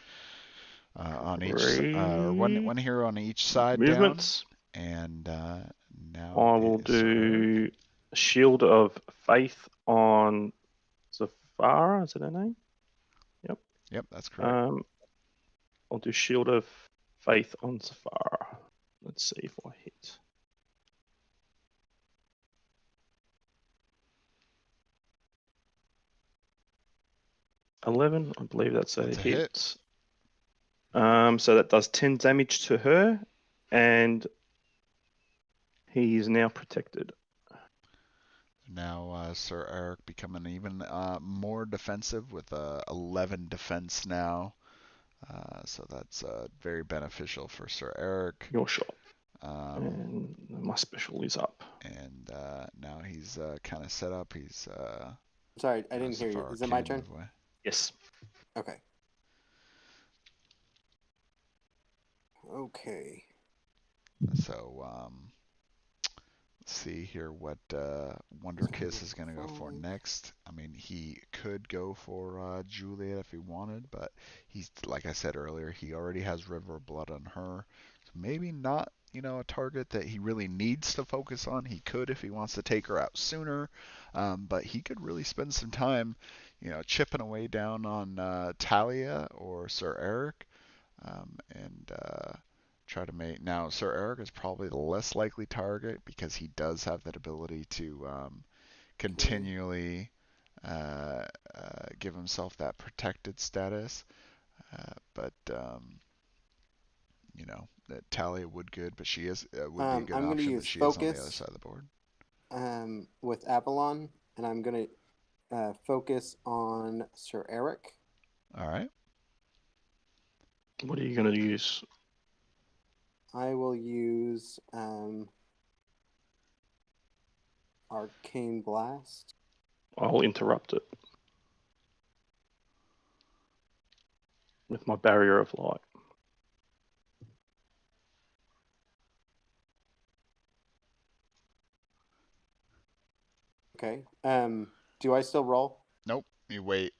On each one hero on each side movements down, and Now I will do Shield of Faith on Zafara. Is that her name? Yep. Yep, that's correct. I'll do Shield of Faith on Zafara. Let's see if I hit. $11, I believe that's a hit. So that does 10 damage to her, and he is now protected. Now Sir Eric becoming even more defensive with 11 defense now. So that's very beneficial for Sir Eric. Your shot. And my special is up. And now he's kind of set up. He's sorry, I didn't hear you. Is it my turn? Yes. Okay. Okay. So let's see here what Wonderkiss is going to go for next. I mean, he could go for Juliet if he wanted, but he's, like I said earlier, he already has River of Blood on her. So maybe not, a target that he really needs to focus on. He could if he wants to take her out sooner, but he could really spend some time, chipping away down on Talia or Sir Eric, and try to make. Now, Sir Eric is probably the less likely target because he does have that ability to continually give himself that protected status. But that Talia would good, but she is would be a good I'm option, use but she focus, is on the other side of the board. With Avalon, and I'm gonna focus on Sir Eric. All right. What are you gonna use? I will use Arcane Blast. I'll interrupt it with my Barrier of Light. Okay. Do I still roll? Nope. You wait.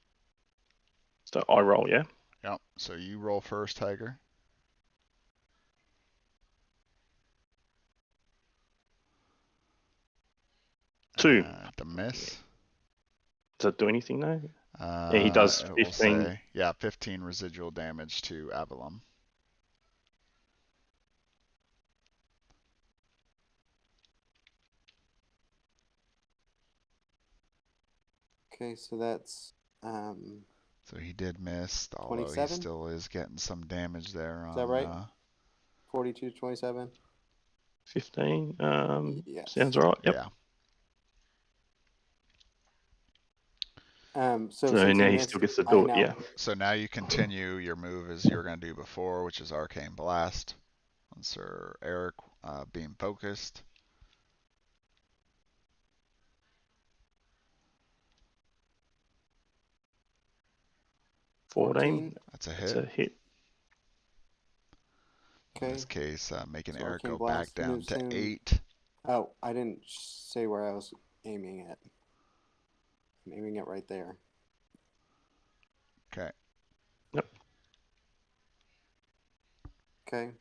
So I roll, yeah? Yep. So you roll first, Tiger. Two. The miss. Does that do anything though? Yeah, he does 15. 15 residual damage to Avalon. Okay, so that's So he did miss, although 27? he still is getting some damage there. Is that right? 42 to 27? 15? Yes. Sounds right. Yep. Yeah. So now he still gets to do it, yeah. So now you continue your move as you were going to do before, which is Arcane Blast on Sir Eric being focused. That's a hit. That's a hit. Okay. In this case, making so Eric Arcane go back down to 8. Oh, I didn't say where I was aiming at. I'm aiming it right there. Okay. Yep. Okay.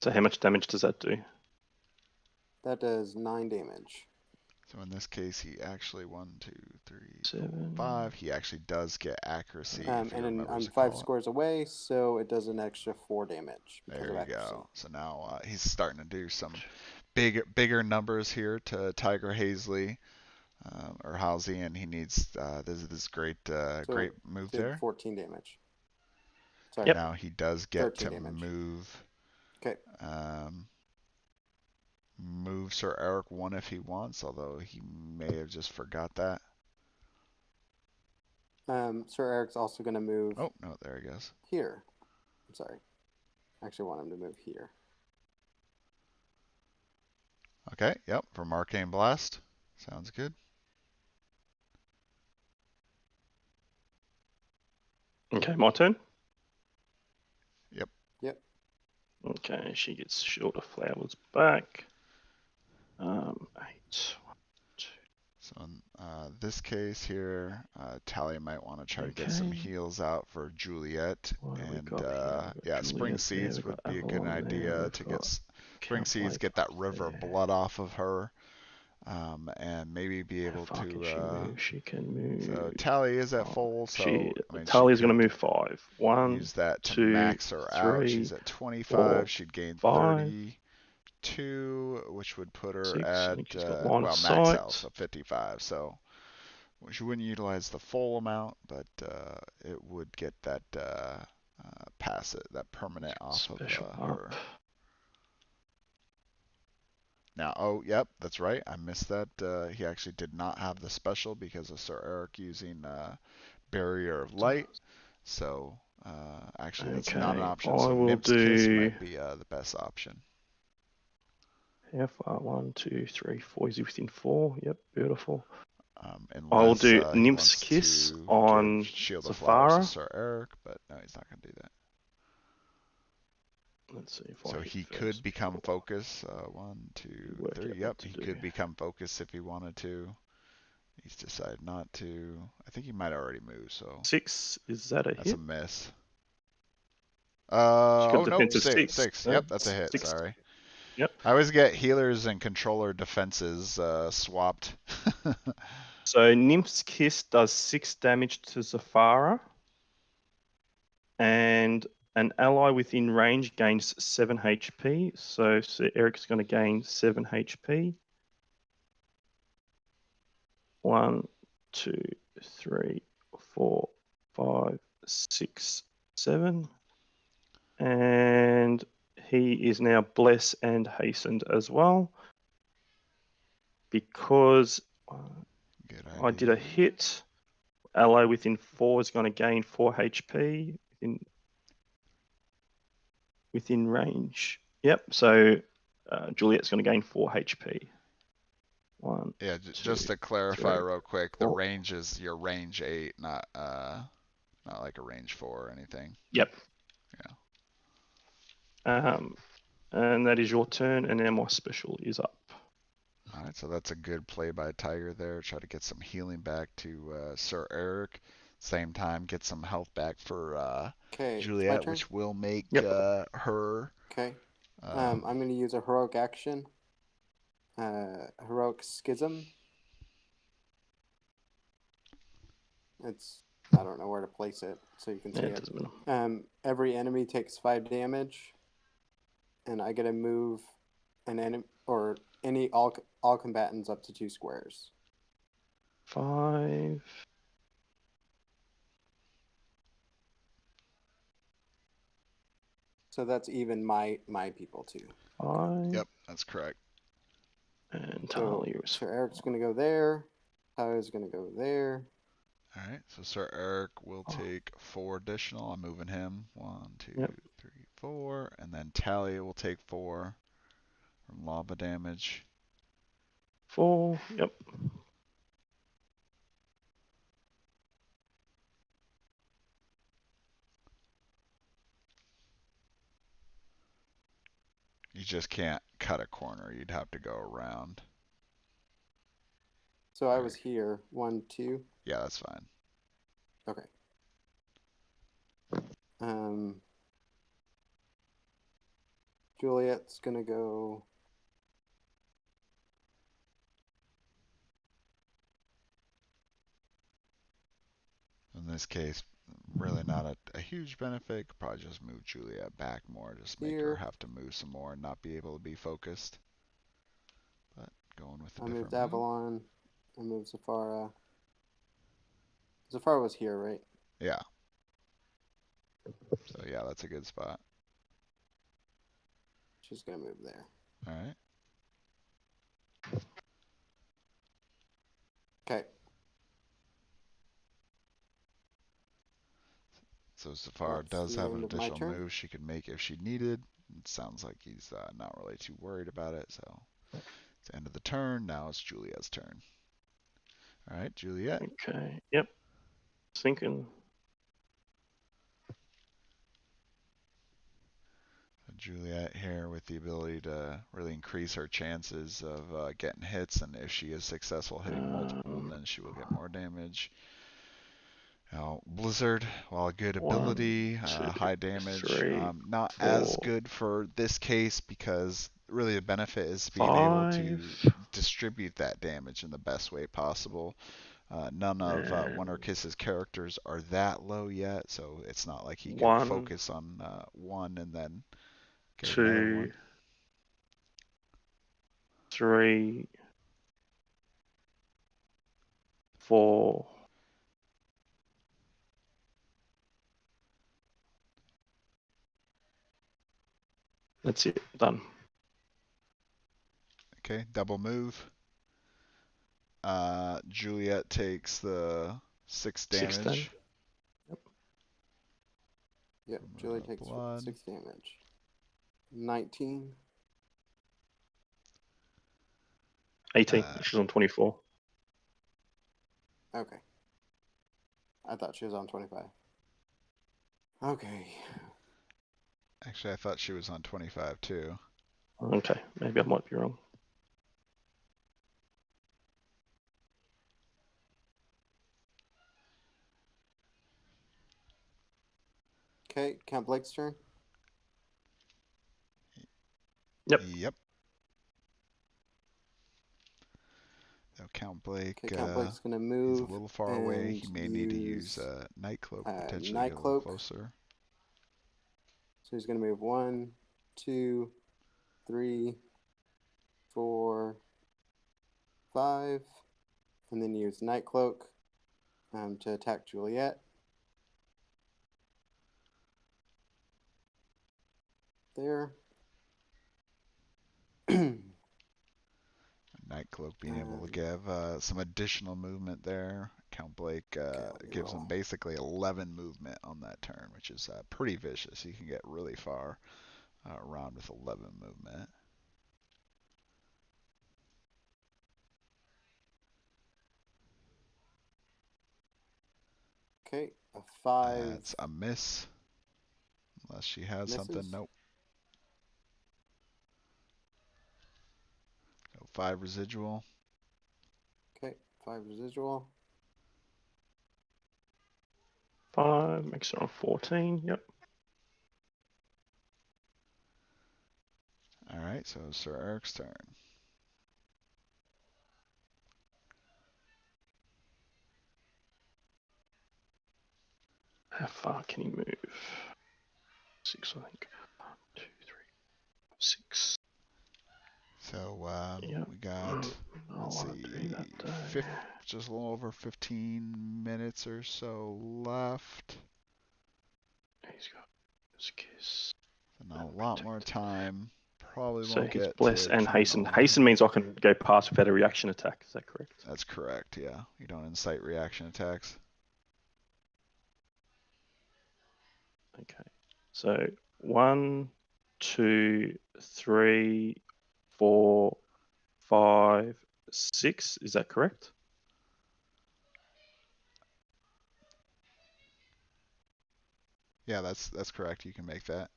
So how much damage does that do? That does 9 damage. So in this case, he actually 1, 2, 3, 7. 4, 5. He actually does get accuracy. And then I'm 5 squares away, so it does an extra 4 damage. There you go. So now he's starting to do some bigger numbers here to Tigerhalsey or Halsey, and he needs this great great move there. 14 damage. Sorry. Yep. Now he does get to damage. move. Okay. Move Sir Eric 1 if he wants, although he may have just forgot that. Sir Eric's also going to move. Oh, no, there he goes. Here. I'm sorry. I actually want him to move here. Okay, yep, from Arcane Blast. Sounds good. Okay, my turn? Yep. Yep. Okay, she gets Shield of Flowers back. 8. 1, 2. So in this case here, Talia might want to try to get some heals out for Juliet. And yeah, Spring Seeds would be a good idea to get Springseeds, get that river of blood off of her, and maybe be able How far to. can she move? She can move. So Tally is at full, so I mean, Tally's going to move 5. 1, use that to 2, max her 3, out. She's at 25. 4, She'd gain 5, 32, which would put her 6. I at think she's got line of max sight. health, so 55. So she wouldn't utilize the full amount, but it would get that that permanent off of her. Now, oh, yep, that's right. I missed that. He actually did not have the special because of Sir Eric using Barrier of Light. So, actually, that's not an option. So, Nymph's Kiss might be the best option. How far? 1, 2, 3, 4. Is he within 4? Yep, beautiful. I'll do Nymph's Kiss on Shield of Zafara. Flowers to Sir Eric, but no, he's not going to do that. Let's see if so he could become focus. 1, 2, 3. Yep, he could become focus if he wanted to. He's decided not to. I think he might already move. So 6, is that a hit? That's a miss. Oh no, 6. Yep, that's a hit. 6. Sorry. Yep. I always get healers and controller defenses swapped. So Nymph's Kiss does 6 damage to Zafara, and an ally within range gains 7 HP. So Eric's going to gain 7 HP. 1, 2, 3, 4, 5, 6, 7. And he is now blessed and hastened as well. Because I did a hit, ally within 4 is going to gain 4 HP within range. Yep, so Juliet's going to gain 4 HP. 1, yeah, 2, just to clarify 3, real quick, 4. the range is your range 8, not like a range 4 or anything. Yep. Yeah. And that is your turn, and now my special is up. All right, so that's a good play by Tiger there. Try to get some healing back to Sir Eric. Same time, get some health back for Juliet, which will make her. Okay. I'm going to use a heroic action. Heroic Schism. I don't know where to place it, so you can see it. Every enemy takes 5 damage, and I get to move an enemy or all combatants up to 2 squares. 5. So that's even my people too. 5. Yep, that's correct. And so Sir Eric's going to go there. Tyler's going to go there. All right, so Sir Eric will take 4 additional. I'm moving him. 1, 2, 3, 4, and then Talia will take 4 from lava damage. 4. Yep. You just can't cut a corner. You'd have to go around. So I was here. 1, 2. Yeah, that's fine. Okay. Juliet's gonna go. In this case, really not a huge benefit. Could probably just move Juliet back more. Just make her have to move some more and not be able to be focused. But going with a different moved Avalon. I moved Zafara. Zafara was here, right? Yeah. So yeah, that's a good spot. She's gonna move there. All right. Okay. So Zafara does have an additional move she could make if she needed. It sounds like he's not really too worried about it. So it's the end of the turn. Now it's Juliet's turn. All right, Juliet. Okay. Yep. Thinking. Juliet here with the ability to really increase her chances of getting hits, and if she is successful hitting multiple, then she will get more damage. Now, Blizzard, while a good ability, 1, 2, high damage, 3, not 4. as good for this case because really the benefit is being able to 5. distribute that damage in the best way possible. None of And Wonderkiss's characters are that low yet, so it's not like he can 1, focus on one and then get another 2, one. 3, 4. That's it. Done. Okay, double move. Juliet takes the 6 damage. 6 damage. Yep, Julie takes blood. 6 damage. 19. 18. She's on 24. Okay. I thought she was on 25. Okay. Actually, I thought she was on 25 too. Okay, maybe I might be wrong. Okay, Count Blake's turn. Yep. Yep. So Count Blake. Okay, Count Blake's gonna He's move. a little far away. He may need to use use Night Cloak potentially Night get a little Cloak. closer. So he's gonna move 1, 2, 3, 4, 5, and then use Night Cloak to attack Juliet. There. Night Cloak being able to give some additional movement there. Count Blake gives him basically 11 movement on that turn, which is pretty vicious. He can get really far around with 11 movement. Okay, a 5. That's a miss. Unless she has something. Misses. Nope. So 5 residual. Okay, 5 residual. 5 makes it on 14. Yep. Alright, so Sir Eric's turn. How far can he move? 6, I think. 1, 2, 3, 6. So Yep. we got, let's see, just a little over 15 minutes or so left. He's got his kiss. So not a lot more time. Probably So won't he's get bless to and turn hasten. on. Hasten means I can go past without a reaction attack. Is that correct? That's correct, yeah. You don't incite reaction attacks. Okay. So 1, 2, 3, 4, 5, 6. Is that correct? Yeah, that's correct. You can make that.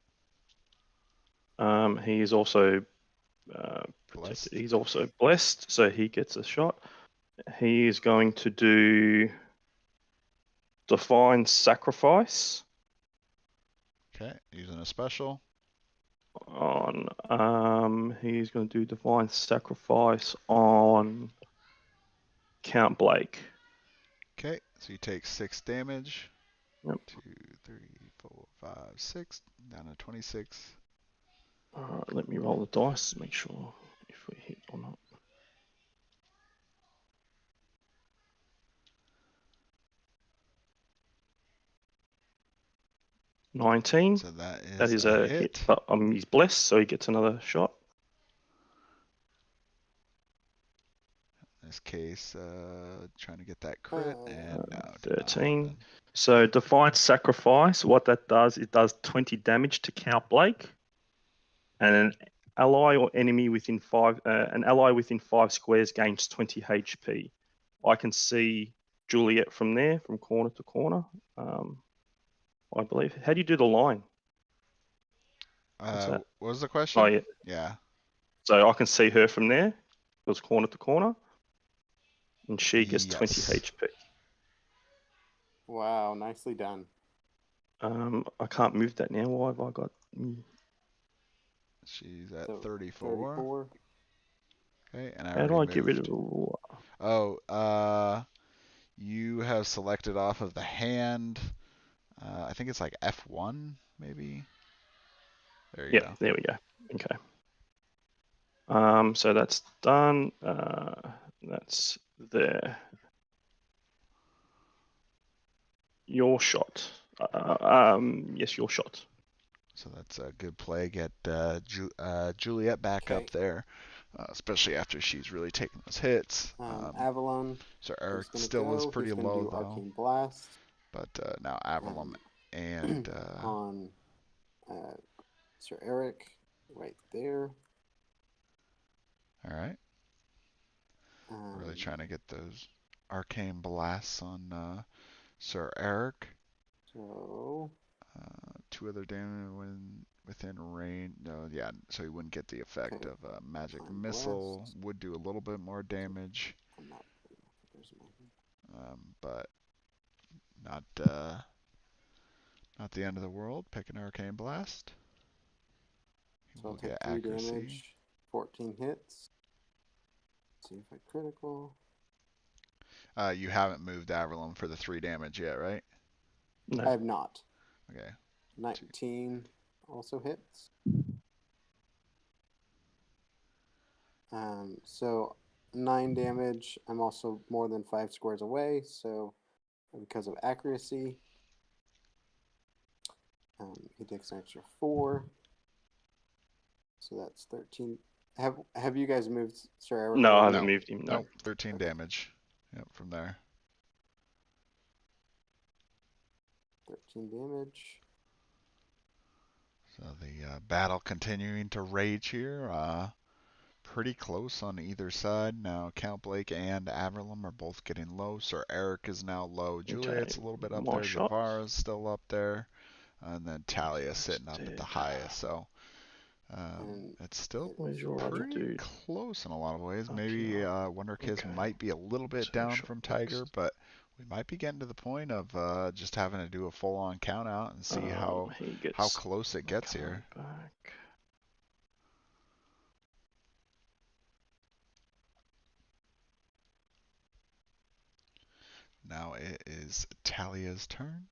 He is also Blessed. He's also blessed, so he gets a shot. He is going to do Divine Sacrifice. Okay, using a special. He's going to do Divine Sacrifice on Count Blake. Okay, so you take 6 damage. Yep. 2, 3, 4, 5, 6. Down to 26. Alright, let me roll the dice to make sure if we hit or not. $19. So that That is a hit, but he's blessed, so he gets another shot. In this case, trying to get that crit, and no, 13. So Divine Sacrifice, what that does, it does 20 damage to Count Blake, and an ally or enemy within 5 squares gains 20 HP. I can see Juliet from there, from corner to corner. I believe. How do you do the line? what was the question? Oh yeah. Yeah. So I can see her from there. It was corner to corner, and she gets 20 HP. Wow, nicely done. I can't move that now. Why have I got? She's at So 34. 34. Okay, and I How do already I get rid moved. of all? Oh, you have selected off of the hand. I think it's like F1, maybe. There you Yep, go. there we go. Okay. So that's done. That's there. Your shot. Yes, your shot. So that's a good play. Get Juliet back up there, especially after she's really taken those hits. Avalon. So Eric He's still is gonna pretty low do though. Arcane Blast. But now Avalon and on Sir Eric right there. all right. Really trying to get those Arcane Blasts on Sir Eric. So 2 other damage when within range. No, yeah, so he wouldn't get the effect of a magic missile. Blast. Would do a little bit more damage. I'm not. But not the end of the world. Pick an Arcane Blast. So I'll take 3 accuracy. damage, 14 hits. Let's see if I critical. You haven't moved Avalon for the 3 damage yet, right? No. I have not. Okay. 19 also hits. So 9 damage. I'm also more than 5 squares away, so because of accuracy. He takes an extra 4. So that's 13. Have you guys moved Sir Eric? No, I haven't moved him. No. 13 damage. Yep, from there. 13 damage. So the battle continuing to rage here. Pretty close on either side. Now Count Blake and Averlum are both getting low. Sir Eric is now low. Juliet's a little bit up there. Zavara's still up there. And then Talia sitting up at the highest. So it's still pretty close in a lot of ways. Maybe Wonderkiss might be a little bit down from Tiger, but we might be getting to the point of just having to do a full-on count out and see how close it gets here. Back. Now it is Talia's turn.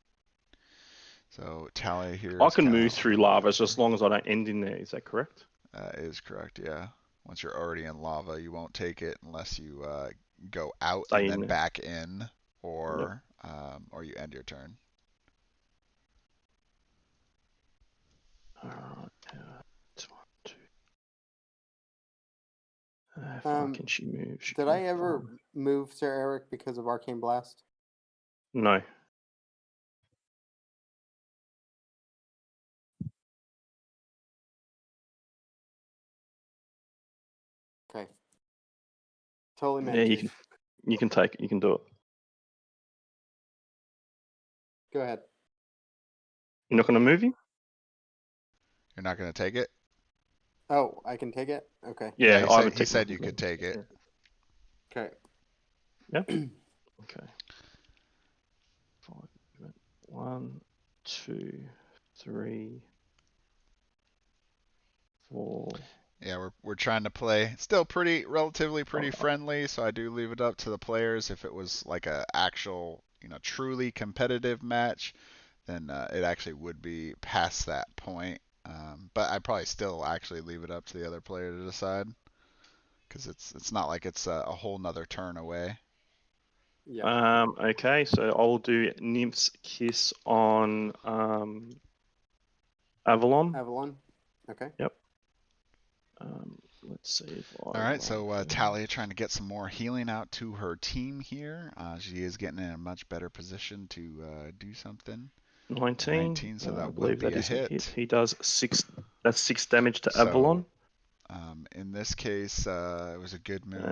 So Talia here. I can move through lava as long as I don't end in there. Is that correct? That is correct. Yeah. Once you're already in lava, you won't take it unless you go out and then back in, or you end your turn. How far can she move? Did I ever move Sir Eric because of Arcane Blast? No. Okay. Totally meant Yeah, to. you can take it. You can do it. Go ahead. You're not going to move him? You're not going to take it? Oh, I can take it? Okay. Yeah, he said you could take it. Okay. Yeah. Okay. 1, 2, 3, 4. Yeah, we're trying to play still relatively pretty friendly, so I do leave it up to the players. If it was like a actual, truly competitive match, then it actually would be past that point. But I'd probably still actually leave it up to the other player to decide, because it's not like it's a whole nother turn away. Yeah. Okay, so I'll do Nymph's Kiss on Avalon. Avalon. Okay. Yep. Let's see if All right, so Talia trying to get some more healing out to her team here. She is getting in a much better position to do something. 19, so that would be a hit. He does 6. That's 6 damage to Avalon. In this case, it was a good move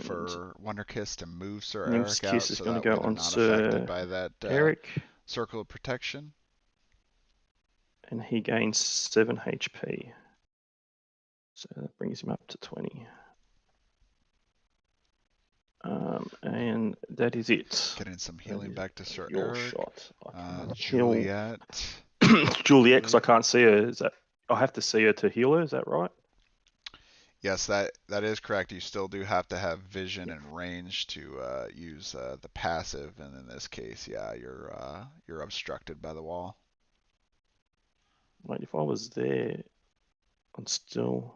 for Wonderkiss to move Sir Nymph's Eric out, Kiss is so going that to go way they're on not Sir affected by that Eric, circle of protection. And he gains 7 HP. So that brings him up to 20. And that is it. Getting some healing back to Sir your Eric. Shot. Juliet. Juliet, because I can't see her. Is that I have to see her to heal her. Is that right? Yes, that is correct. You still do have to have vision and range to use the passive, and in this case, yeah, you're obstructed by the wall. Like if I was there, I'm still.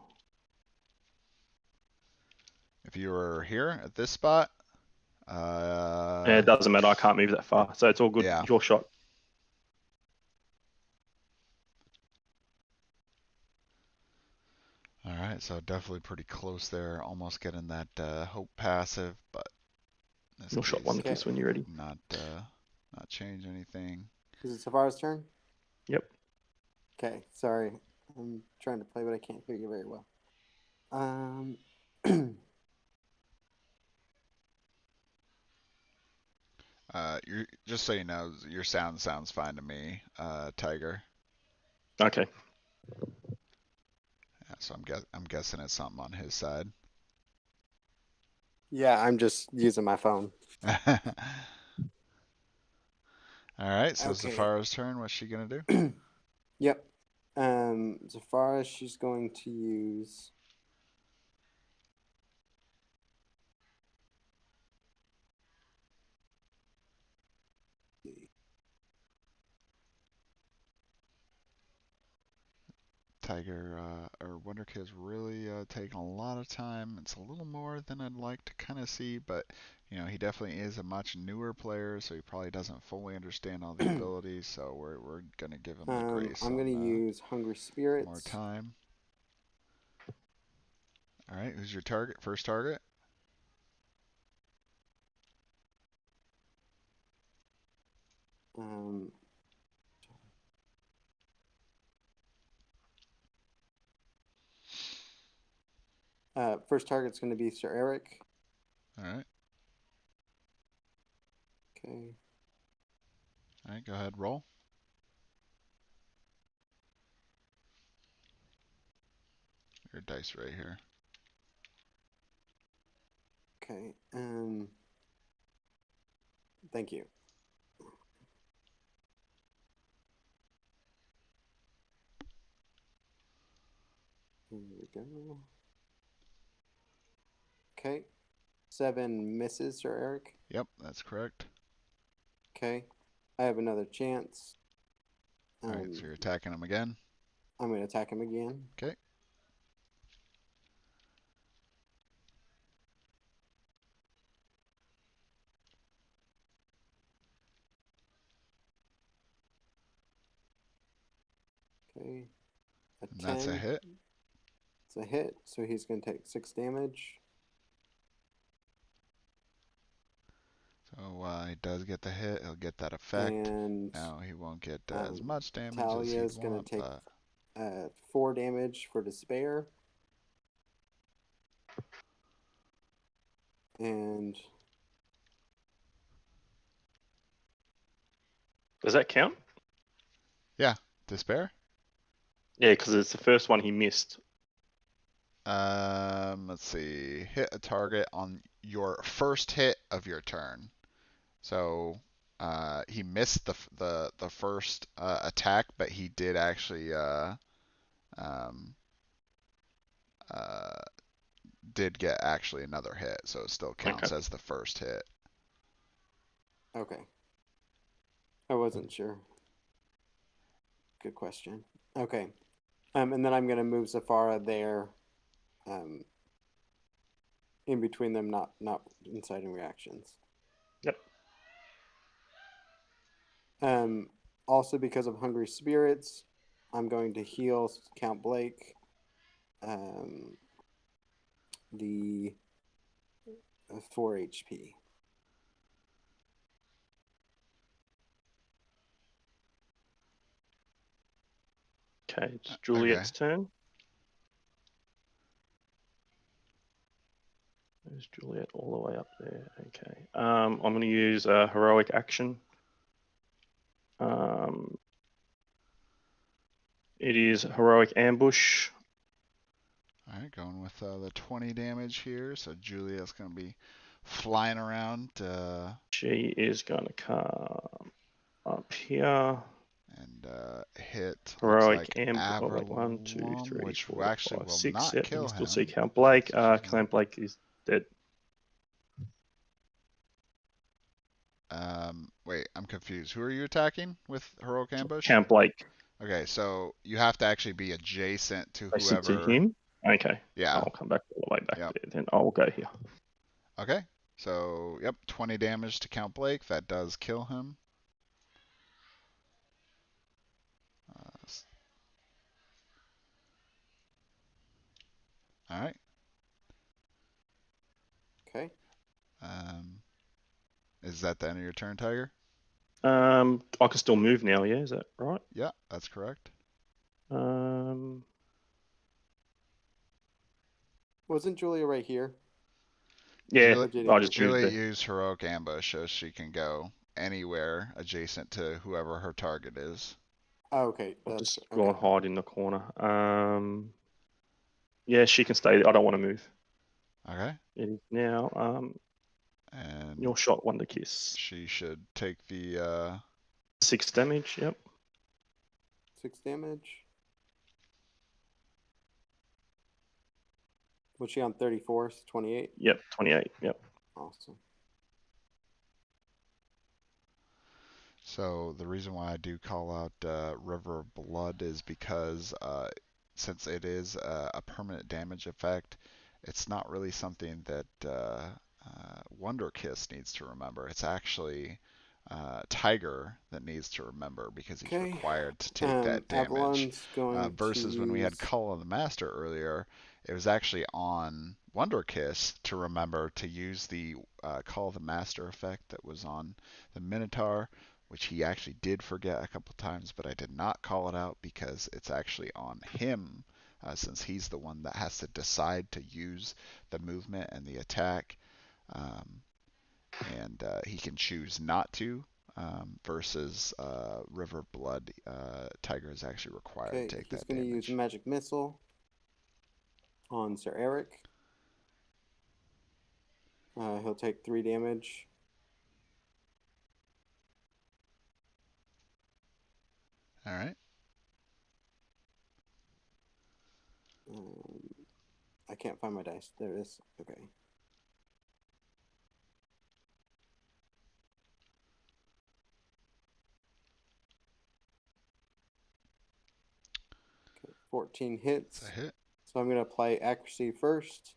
If you were here at this spot, Yeah, it doesn't matter. I can't move that far, so it's all good. Yeah. Your shot. All right, so definitely pretty close there, almost getting that hope passive, but in this Your shot, case, Wonderkiss, when you're ready. not change anything. Is it Safara's turn? Yep. Okay, sorry. I'm trying to play, but I can't hear you very well. You're just so you know, your sound sounds fine to me, Tiger. Okay. Yeah, so I'm guessing it's something on his side. Yeah, I'm just using my phone. All right, so Okay. Zafara's turn. What's she gonna do? Yep. Zafara, she's going to use. Tiger or Wonderkiss really taking a lot of time. It's a little more than I'd like to kind of see, but you know he definitely is a much newer player, so he probably doesn't fully understand all the abilities. So we're gonna give him the grace. I'm gonna use Hungry Spirits. More time. All right, who's your target? First target. First target's going to be Sir Eric. All right. Okay. All right, go ahead, roll. Your dice right here. Okay. Thank you. Here we go. Okay. 7 misses, Sir Eric. Yep, that's correct. Okay. I have another chance. All right, so you're attacking him again. I'm going to attack him again. Okay. Okay. A And 10. that's a hit. It's a hit, so he's going to take 6 damage. So he does get the hit. He'll get that effect. And now he won't get as much damage Talia as is he'd going want, to take but 4 damage for Despair. And Does that count? yeah, Despair. Yeah, because it's the first one he missed. Let's see. Hit a target on your first hit of your turn. So he missed the first attack, but he did actually um, did get actually another hit, so it still counts as the first hit. okay. I wasn't sure. Good question. Okay. And then I'm going to move Zafara there, in between them, not inciting reactions. Yep. Also, because of Hungry Spirits, I'm going to heal Count Blake. The 4 HP. Okay, it's Juliet's turn. There's Juliet all the way up there. Okay. I'm going to use a heroic action. It is heroic ambush. All right, going with the 20 damage here. So Juliet's going to be flying around. She is going to come up here. And hit looks Heroic like Amp. Oh, wait, 1, 2, Avalon, 3, which 4, actually 5, will 6, not 7. kill You still him. see Count Blake. So she's Count Blake is dead. Wait, I'm confused. Who are you attacking with Heroic Ambush? Count Blake. Okay, so you have to actually be adjacent to I sit to whoever. him. Okay. Yeah. I'll come back all the way back Yep. there. Then I'll go here. Okay. So, yep, 20 damage to Count Blake. That does kill him. All right. Okay. Is that the end of your turn, Tiger? I can still move now. Yeah, is that right? Yeah, that's correct. Wasn't Julia right here? Yeah, I just moved Julie there. used Heroic Ambush so she can go anywhere adjacent to whoever her target is. Oh, okay. I'll That's just go and hide in the corner. Yeah, she can stay there. I don't want to move. Okay. It is now And your shot, Wonderkiss. she should take the 6 damage, yep. 6 damage. Was she on 34? 28? Yep, 28, yep. Awesome. So the reason why I do call out River of Blood is because since it is a permanent damage effect, it's not really something that Wonderkiss needs to remember. It's actually Tiger that needs to remember because he's required to take that damage. Avalon's going versus to when we had use... Call of the Master earlier, it was actually on Wonderkiss to remember to use the Call of the Master effect that was on the Minotaur, which he actually did forget a couple times, but I did not call it out because it's actually on him, since he's the one that has to decide to use the movement and the attack, and he can choose not to. Versus River of Blood, Tiger is actually required to take that damage. He's going to use Magic Missile on Sir Eric. He'll take 3 damage. All right. I can't find my dice. There it is. Okay. Okay, 14 hits. It's a hit. So I'm going to apply accuracy first.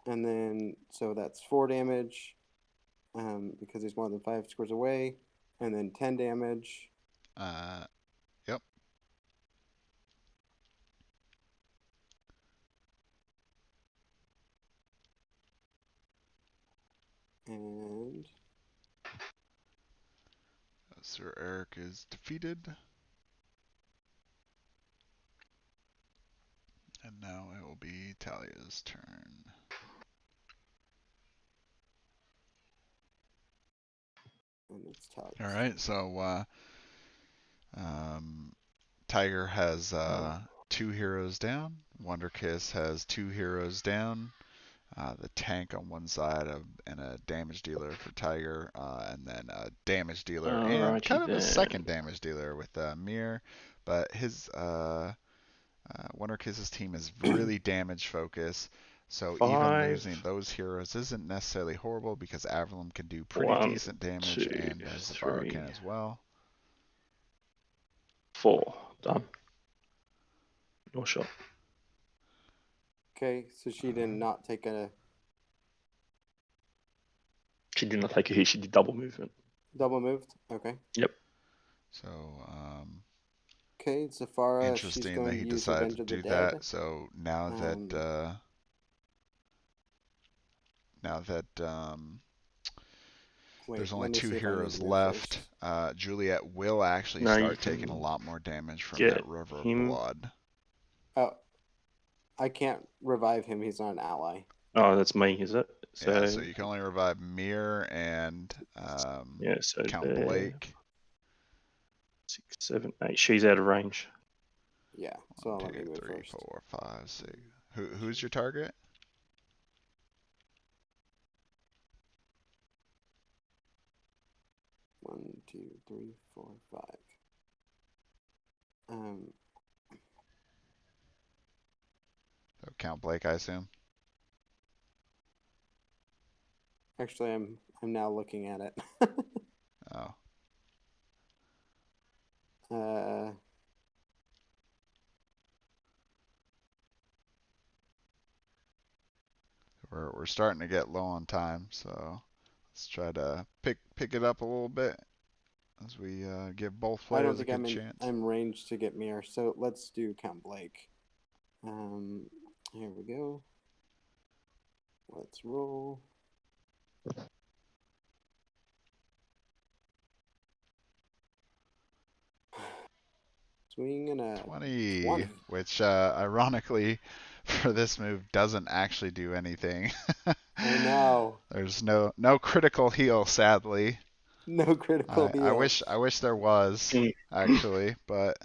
And then, so that's 4 damage because he's more than 5 squares away. And then 10 damage. Yep. And Sir Eric is defeated. And now it will be Talia's turn. And it's Talia's. All right, so Tiger has 2 heroes down. Wonderkiss has 2 heroes down. The tank on one side and a damage dealer for Tiger, and then a damage dealer and kind of a second damage dealer with Mir. But his Wonderkiss's team is really damage focused, so even losing those heroes isn't necessarily horrible because Avalon can do pretty decent damage, and there's the Barrocan as well. 4 done. Your shot. Okay, so she did not take a... She did not take a hit. She did double movement. Double moved? Okay. Yep. So, okay, Zafara, interesting she's going that he to use decided Revenge to of the do Dead. that. So now that there's only 2 heroes left, Juliet will actually start taking a lot more damage from that River of Blood. Oh, I can't revive him. He's not an ally. Oh, that's me, is it? So, yeah, so you can only revive Mir and Count Blake. 6, 7, 8. She's out of range. Yeah, so 1, let me 2, move 3, first. 4, 5, 6. Who's your target? One, two, three, four, 5. Count Blake, I assume. Actually, I'm now looking at it. Oh. uh, We're starting to get low on time, so let's try to pick it up a little bit as we give both I don't players a think good chance. I'm ranged to get mirror, so let's do Count Blake. Here we go. Let's roll. Swing and a 20, which ironically for this move doesn't actually do anything. I know. There's no critical heal, sadly. No critical heal. I wish there was actually, but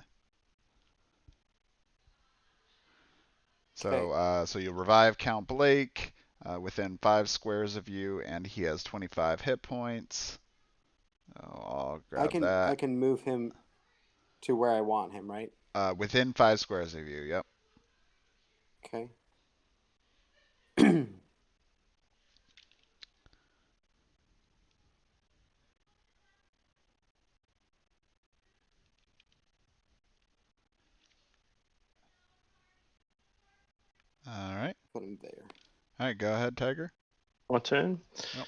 so so you revive Count Blake within 5 squares of you, and he has 25 hit points. I'll grab that. I can move him to where I want him, right? Within 5 squares of you. Yep. Okay. All right. Put him there. All right. Go ahead, Tiger. My turn. Yep.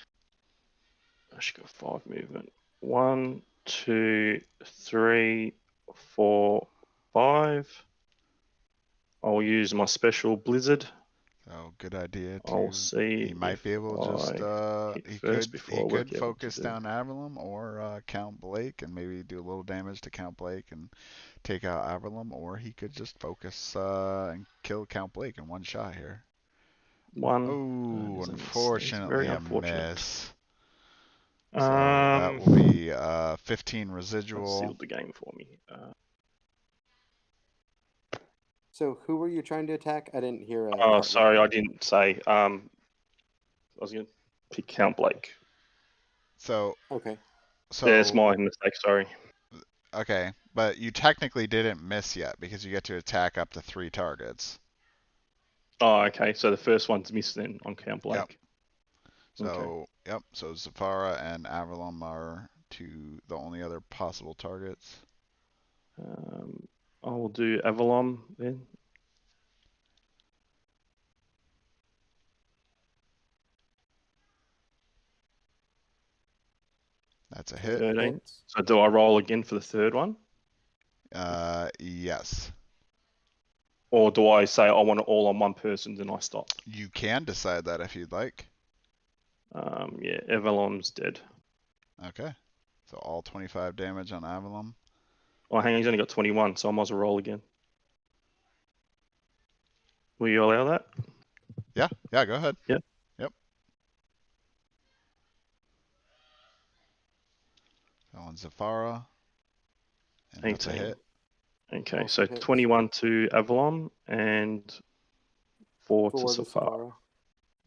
I should go 5 movement. 1, 2, 3, 4, 5. I'll use my special blizzard. Oh, good idea. I'll see. He might be able to just he could focus down Avalon or Count Blake and maybe do a little damage to Count Blake and take out Avalon, or he could just focus and kill Count Blake in one shot here. 1. Oh, unfortunately a miss. So that will be 15 residual. Sealed the game for me. So who were you trying to attack? I didn't hear. Oh, sorry, I didn't say. I was going to pick Count Blake. So okay. So there's my mistake. Sorry. Okay, but you technically didn't miss yet because you get to attack up to 3 targets. Oh, okay. So the first one's missed then on Count Blake. Yep. So yep. So Zafara and Avalon are the only other possible targets. I will do Avalon then. That's a hit. 13. So do I roll again for the third one? Yes. Or do I say I want it all on one person, then I stop? You can decide that if you'd like. Yeah, Avalon's dead. Okay. So all 25 damage on Avalon. Oh, hang on, he's only got 21, so I might as well roll again. Will you allow that? Yeah, go ahead. Yep. That one's Zafara. And 18. that's a hit. Okay, so 21 to Avalon and 4 to Zafara.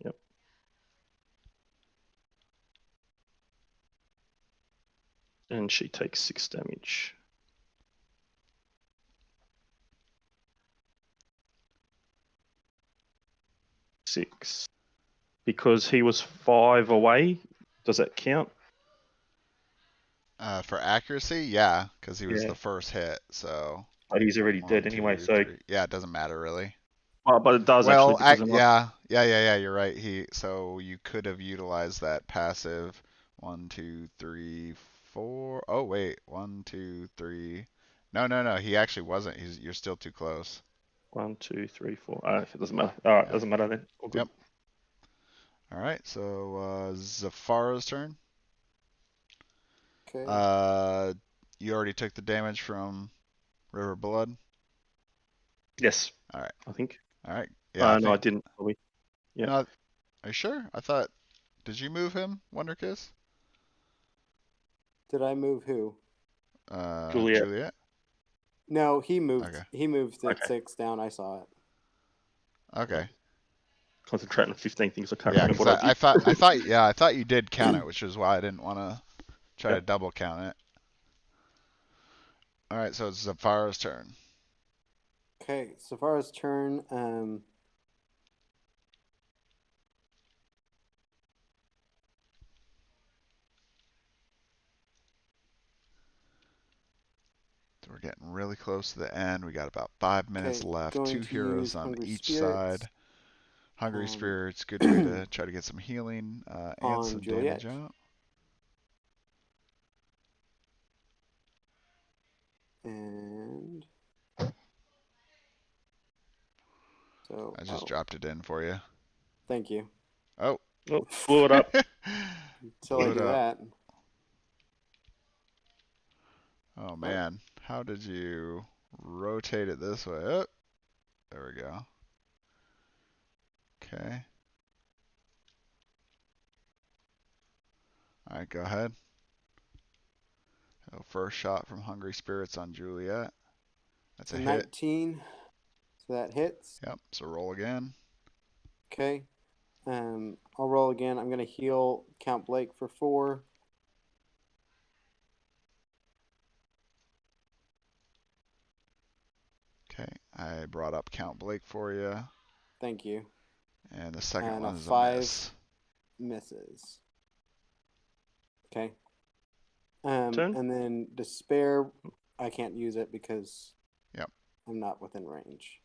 Yep. And she takes 6 damage. 6. Because he was 5 away, does that count? For accuracy, yeah, because he was the first hit, so. But he's already dead anyway, so. Yeah, it doesn't matter really. But it does actually. Yeah, you're right. So you could have utilized that passive 1, 2, 3, 4. Oh wait, 1, 2, 3. No. He actually wasn't. You're still too close. 1, 2, 3, 4. It doesn't matter. All right, doesn't matter then. All good. Yep. All right, so Zafara's turn. Okay. You already took the damage from River Blood? Yes. All right. I think. All right. Yeah. No, I didn't. Yeah. No, are you sure? I thought. Did you move him, Wonderkiss? Did I move who? Juliet. No, he moved. Okay. He moved at 6 down. I saw it. Okay. Concentrating on 15 things. I can't remember what I did. I thought you did count it, which is why I didn't want to try to double count it. All right, so it's Zafara's turn. Okay, Zafara's turn. we're getting really close to the end. We got about 5 minutes left. Going 2 to heroes use on Hungry each Spirits side. Hungry Spirits, good way to try to get some healing and on some Juliet. damage out. And so I just dropped it in for you. Thank you. Oh. Oh, blew it up. Until I do that. Oh man, how did you rotate it this way? Oh, there we go. Okay. All right, go ahead. So first shot from Hungry Spirits on Juliet. That's a hit. 19. So that hits. Yep. So roll again. Okay. I'll roll again. I'm going to heal Count Blake for 4. Okay. I brought up Count Blake for you. Thank you. And the second one is a 5 miss. Misses. Okay. Turn. And then Despair, I can't use it because I'm not within range.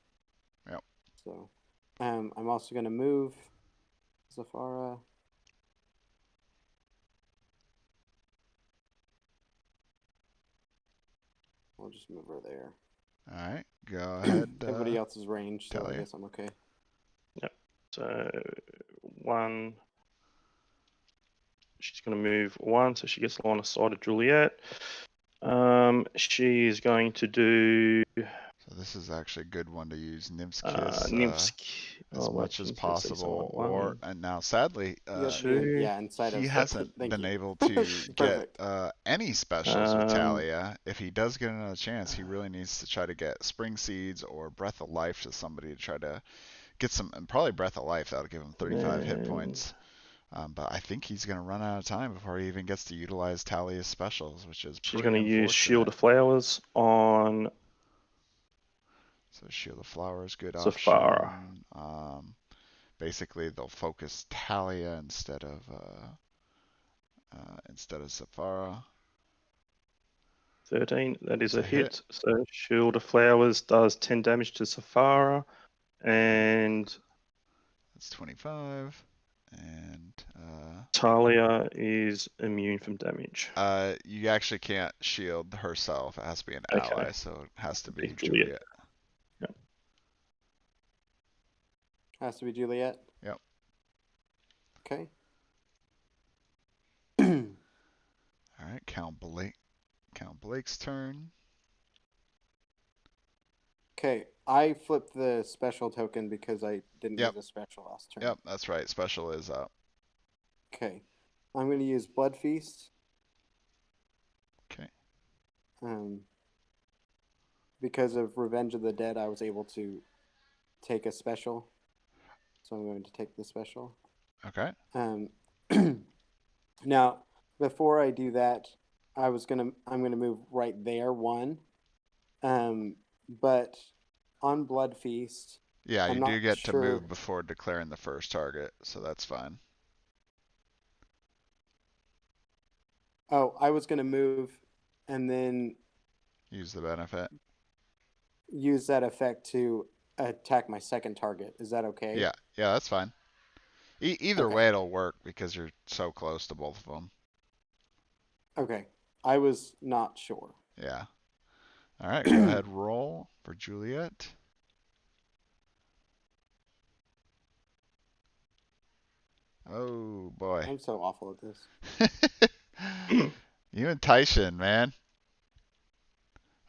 Yep. So, I'm also going to move Zafara. I'll just move her there. All right, go ahead. Everybody else's range, so I Talia. guess I'm okay. Yep. So 1. She's going to move 1, so she gets line of sight of Juliet. She is going to do. So this is actually a good one to use Nymph's Kiss as much as possible. Or and now sadly, inside he of hasn't been able to get any specials with Talia. If he does get another chance, he really needs to try to get Spring Seeds or Breath of Life to somebody to try to get some, and probably Breath of Life. That'll give him 35 hit points. But I think he's going to run out of time before he even gets to utilize Talia's specials, which is she's going to use Shield of Flowers on. So Shield of Flowers, good Zafara. option. Basically, they'll focus Talia instead of Zafara. 13. That is a hit. So Shield of Flowers does 10 damage to Zafara, and that's 25. And Talia is immune from damage. You actually can't shield herself. It has to be an ally, so it has to be Juliet. Yep. Has to be Juliet? Yep. Okay. All right, Count Blake's turn. Okay, I flipped the special token because I didn't use a special last turn. Yep, that's right. Special is up. Okay. I'm going to use Blood Feast. Okay. Because of Revenge of the Dead, I was able to take a special. So I'm going to take the special. Okay. Now, before I do that, I'm gonna move right there 1. But on Blood Feast, yeah, you do get to move before declaring the first target, so that's fine. Oh, I was gonna move and then use the benefit. Use that effect to attack my second target. Is that okay? Yeah, that's fine. Either way, it'll work because you're so close to both of them. Okay, I was not sure. Yeah. All right, go ahead, roll for Juliet. Oh boy. I'm so awful at this. You and Tyshin, man.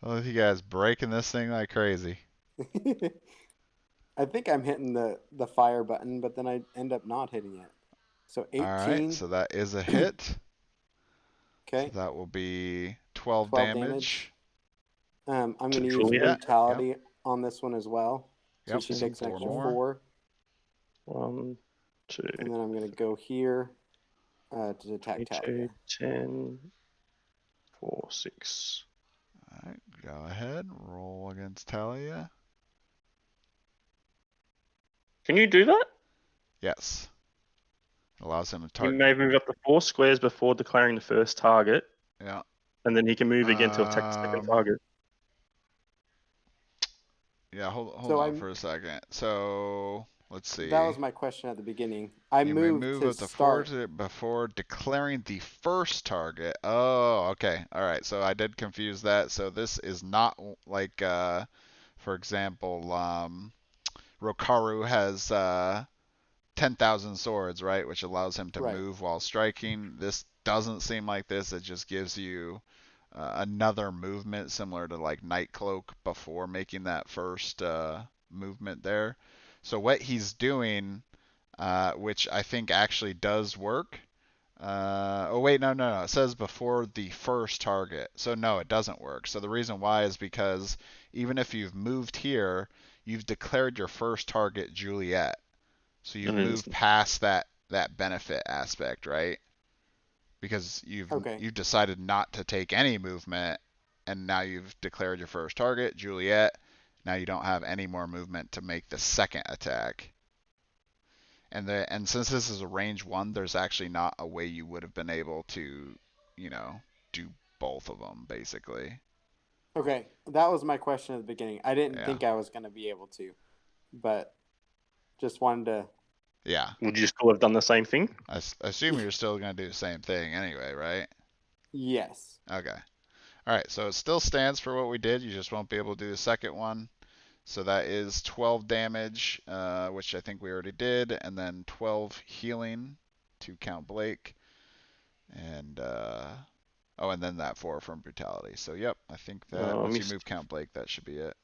Well, you guys breaking this thing like crazy. I think I'm hitting the fire button, but then I end up not hitting it. So 18. All right, so that is a hit. Okay. So that will be 12 damage. I'm going to use Brutality on this one as well. So she takes an extra 4. 1, 2. And then I'm going to go here to attack Talia. 10, 4, 6. All right, go ahead. Roll against Talia. Can you do that? Yes. It allows him to target. He may move up to 4 squares before declaring the first target. Yeah. And then he can move again to attack the second target. Yeah, hold So on for a second. So let's that see. was my question at the beginning. I You may moved move to up to 4 start. before declaring the first target. Oh, okay. All right. So I did confuse that. So this is not like, for example, Rokaru has 10,000 swords, right, which allows him to Right. move while striking. This doesn't seem like this. It just gives you another movement similar to like Night Cloak before making that first movement there. So what he's doing, which I think actually does work. Oh wait, no. It says before the first target. So no, it doesn't work. So the reason why is because even if you've moved here, you've declared your first target Juliet. So you've And then moved past that benefit aspect, right? Because Okay. you've decided not to take any movement, and now you've declared your first target, Juliet. Now you don't have any more movement to make the second attack. And since this is a range 1, there's actually not a way you would have been able to, do both of them basically. Okay. That was my question at the beginning. I didn't Yeah. think I was going to be able to, but just wanted to. Yeah. would you still have done the same thing? I assume you're still going to do the same thing anyway, right? Yes. Okay. All right, so it still stands for what we did. You just won't be able to do the second one. So that is 12 damage, which I think we already did, and then 12 healing to count Blake, and and then that 4 from brutality. So yep, I think that once you move count Blake, that should be it.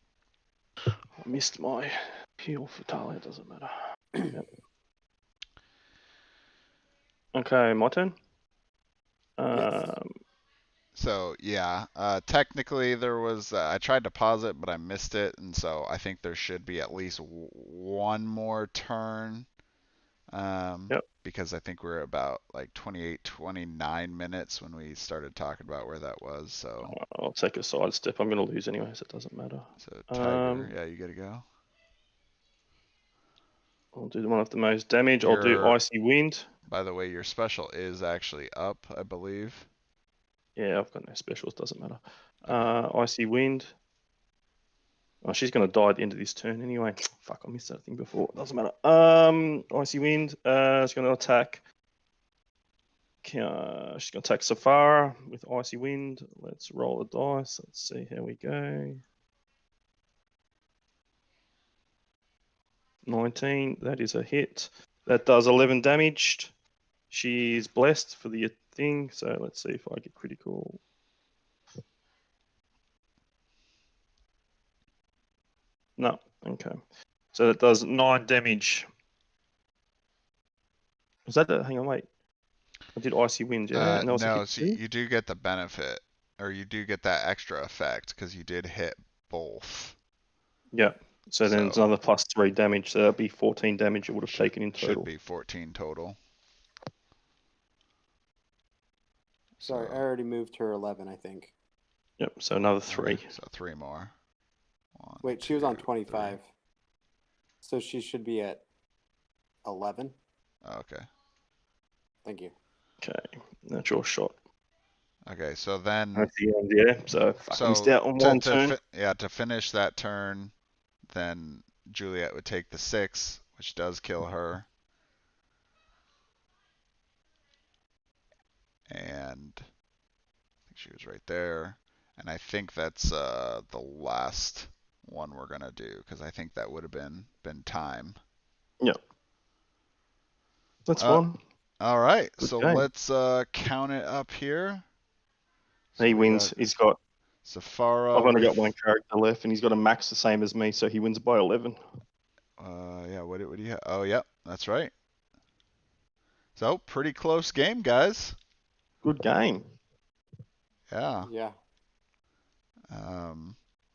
I missed my heal for Talia. Doesn't matter. Yep. Okay, my turn. Yes. So yeah, technically there was I tried to pause it, but I missed it, and so I think there should be at least one more turn. Yep. Because I think we're about like 28, 29 minutes when we started talking about where that was. So I'll take a side step. I'm going to lose anyway, so it doesn't matter. So Tiger, yeah, you gotta go. I'll do one of the most damage. I'll do Icy Wind. By the way, your special is actually up, I believe. Yeah, I've got no specials. Doesn't matter. Okay. Icy Wind. Oh, she's going to die at the end of this turn anyway. Fuck, I missed that thing before. Doesn't matter. Icy Wind. It's going to attack. She's going to attack Safara with Icy Wind. Let's roll the dice. Let's see how we go. 19. That is a hit. That does 11 damage. She's blessed for the thing. So let's see if I get critical. No. Okay. So that does 9 damage. Was that hang on, wait. I did Icy Wind, yeah? And that was no, so you do get the benefit, or you do get that extra effect, because you did hit both. Yeah. So then it's another plus 3 damage, so that'd be 14 damage it would have taken in total. Should be 14 total. Sorry, I already moved her 11, I think. Yep, so another 3. Okay, so 3 more. Wait, she was on 25. 3. So she should be at 11. Okay. Thank you. Okay, that's your shot. Okay, so then... That's the end, yeah. So I missed out on one turn. To finish that turn, then Juliet would take the 6, which does kill her. And I think she was right there. And I think that's the last one we're gonna do, because I think that would have been time. Yep. That's fun. All right, Good so game. let's count it up here. So he wins. He's got Safara. I've only got one character left, and he's got a max the same as me, so he wins by 11. Yeah. What do you have? Oh, yep, that's right. So pretty close game, guys. Good game. Yeah. Yeah.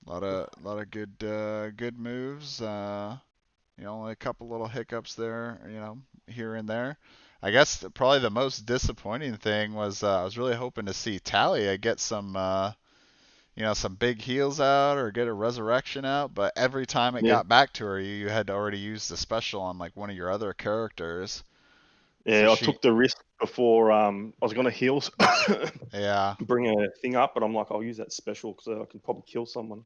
Lot of good moves. Only a couple little hiccups there, here and there. I guess probably the most disappointing thing was I was really hoping to see Talia get some some big heals out or get a resurrection out, but every time it got back to her, you had already used the special on like one of your other characters. Yeah, so I took the risk before I was going to heal, Yeah. bring a thing up, but I'm like, I'll use that special because I can probably kill someone.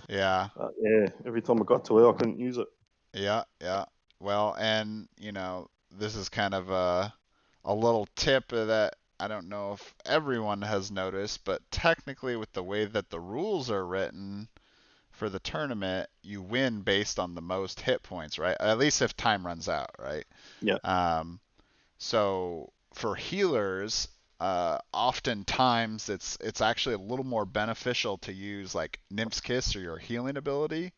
Yeah. Yeah, every time I got to it, I couldn't use it. Yeah. Yeah. Well, and this is kind of a little tip that I don't know if everyone has noticed, but technically with the way that the rules are written for the tournament, you win based on the most hit points, right? At least if time runs out, right? Yeah. So for healers, oftentimes it's actually a little more beneficial to use like Nymph's Kiss or your healing ability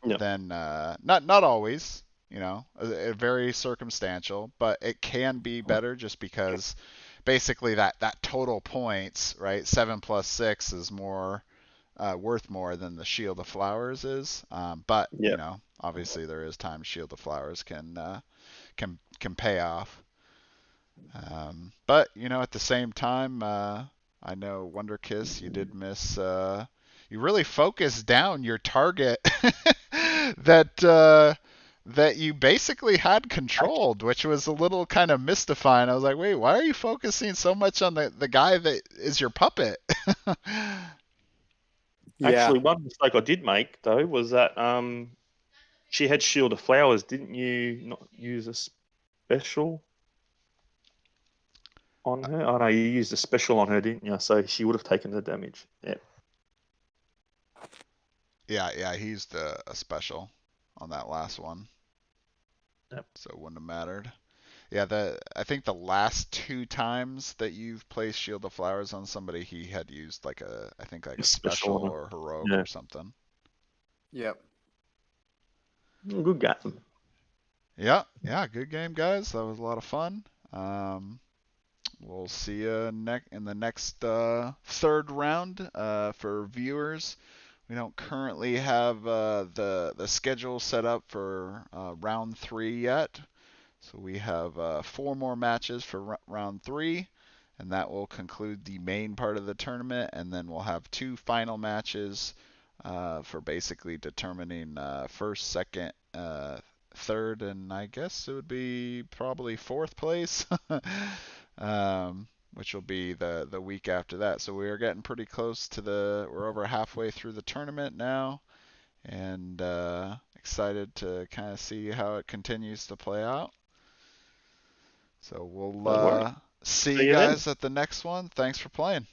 Yeah. than not always, very circumstantial, but it can be better just because basically that total points, right? 7 plus 6 is more worth more than the Shield of Flowers is. But Yeah. obviously there is times Shield of Flowers can pay off. But at the same time, I know Wonderkiss, you did miss. You really focused down your target that you basically had controlled, which was a little kind of mystifying. I was like, wait, why are you focusing so much on the guy that is your puppet? Yeah. Actually, one mistake I did make though was that she had Shield of Flowers. Didn't you not use a special on her? Oh no, you used a special on her, didn't you? So she would have taken the damage. Yeah. Yeah, he used a special on that last one. Yep. So it wouldn't have mattered. Yeah, I think the last 2 times that you've placed Shield of Flowers on somebody, he had used like a special Special. or heroic Yeah. or something. Yep. Good game. Yeah, good game, guys. That was a lot of fun. We'll see you in the next third round. For viewers, we don't currently have the schedule set up for round 3 yet. So we have 4 more matches for round 3, and that will conclude the main part of the tournament. And then we'll have 2 final matches for basically determining first, second, third, and I guess it would be probably 4th place, which will be the week after that. So we are getting pretty close to we're over halfway through the tournament now, and excited to kind of see how it continues to play out. So we'll see you guys at the next one. Thanks for playing.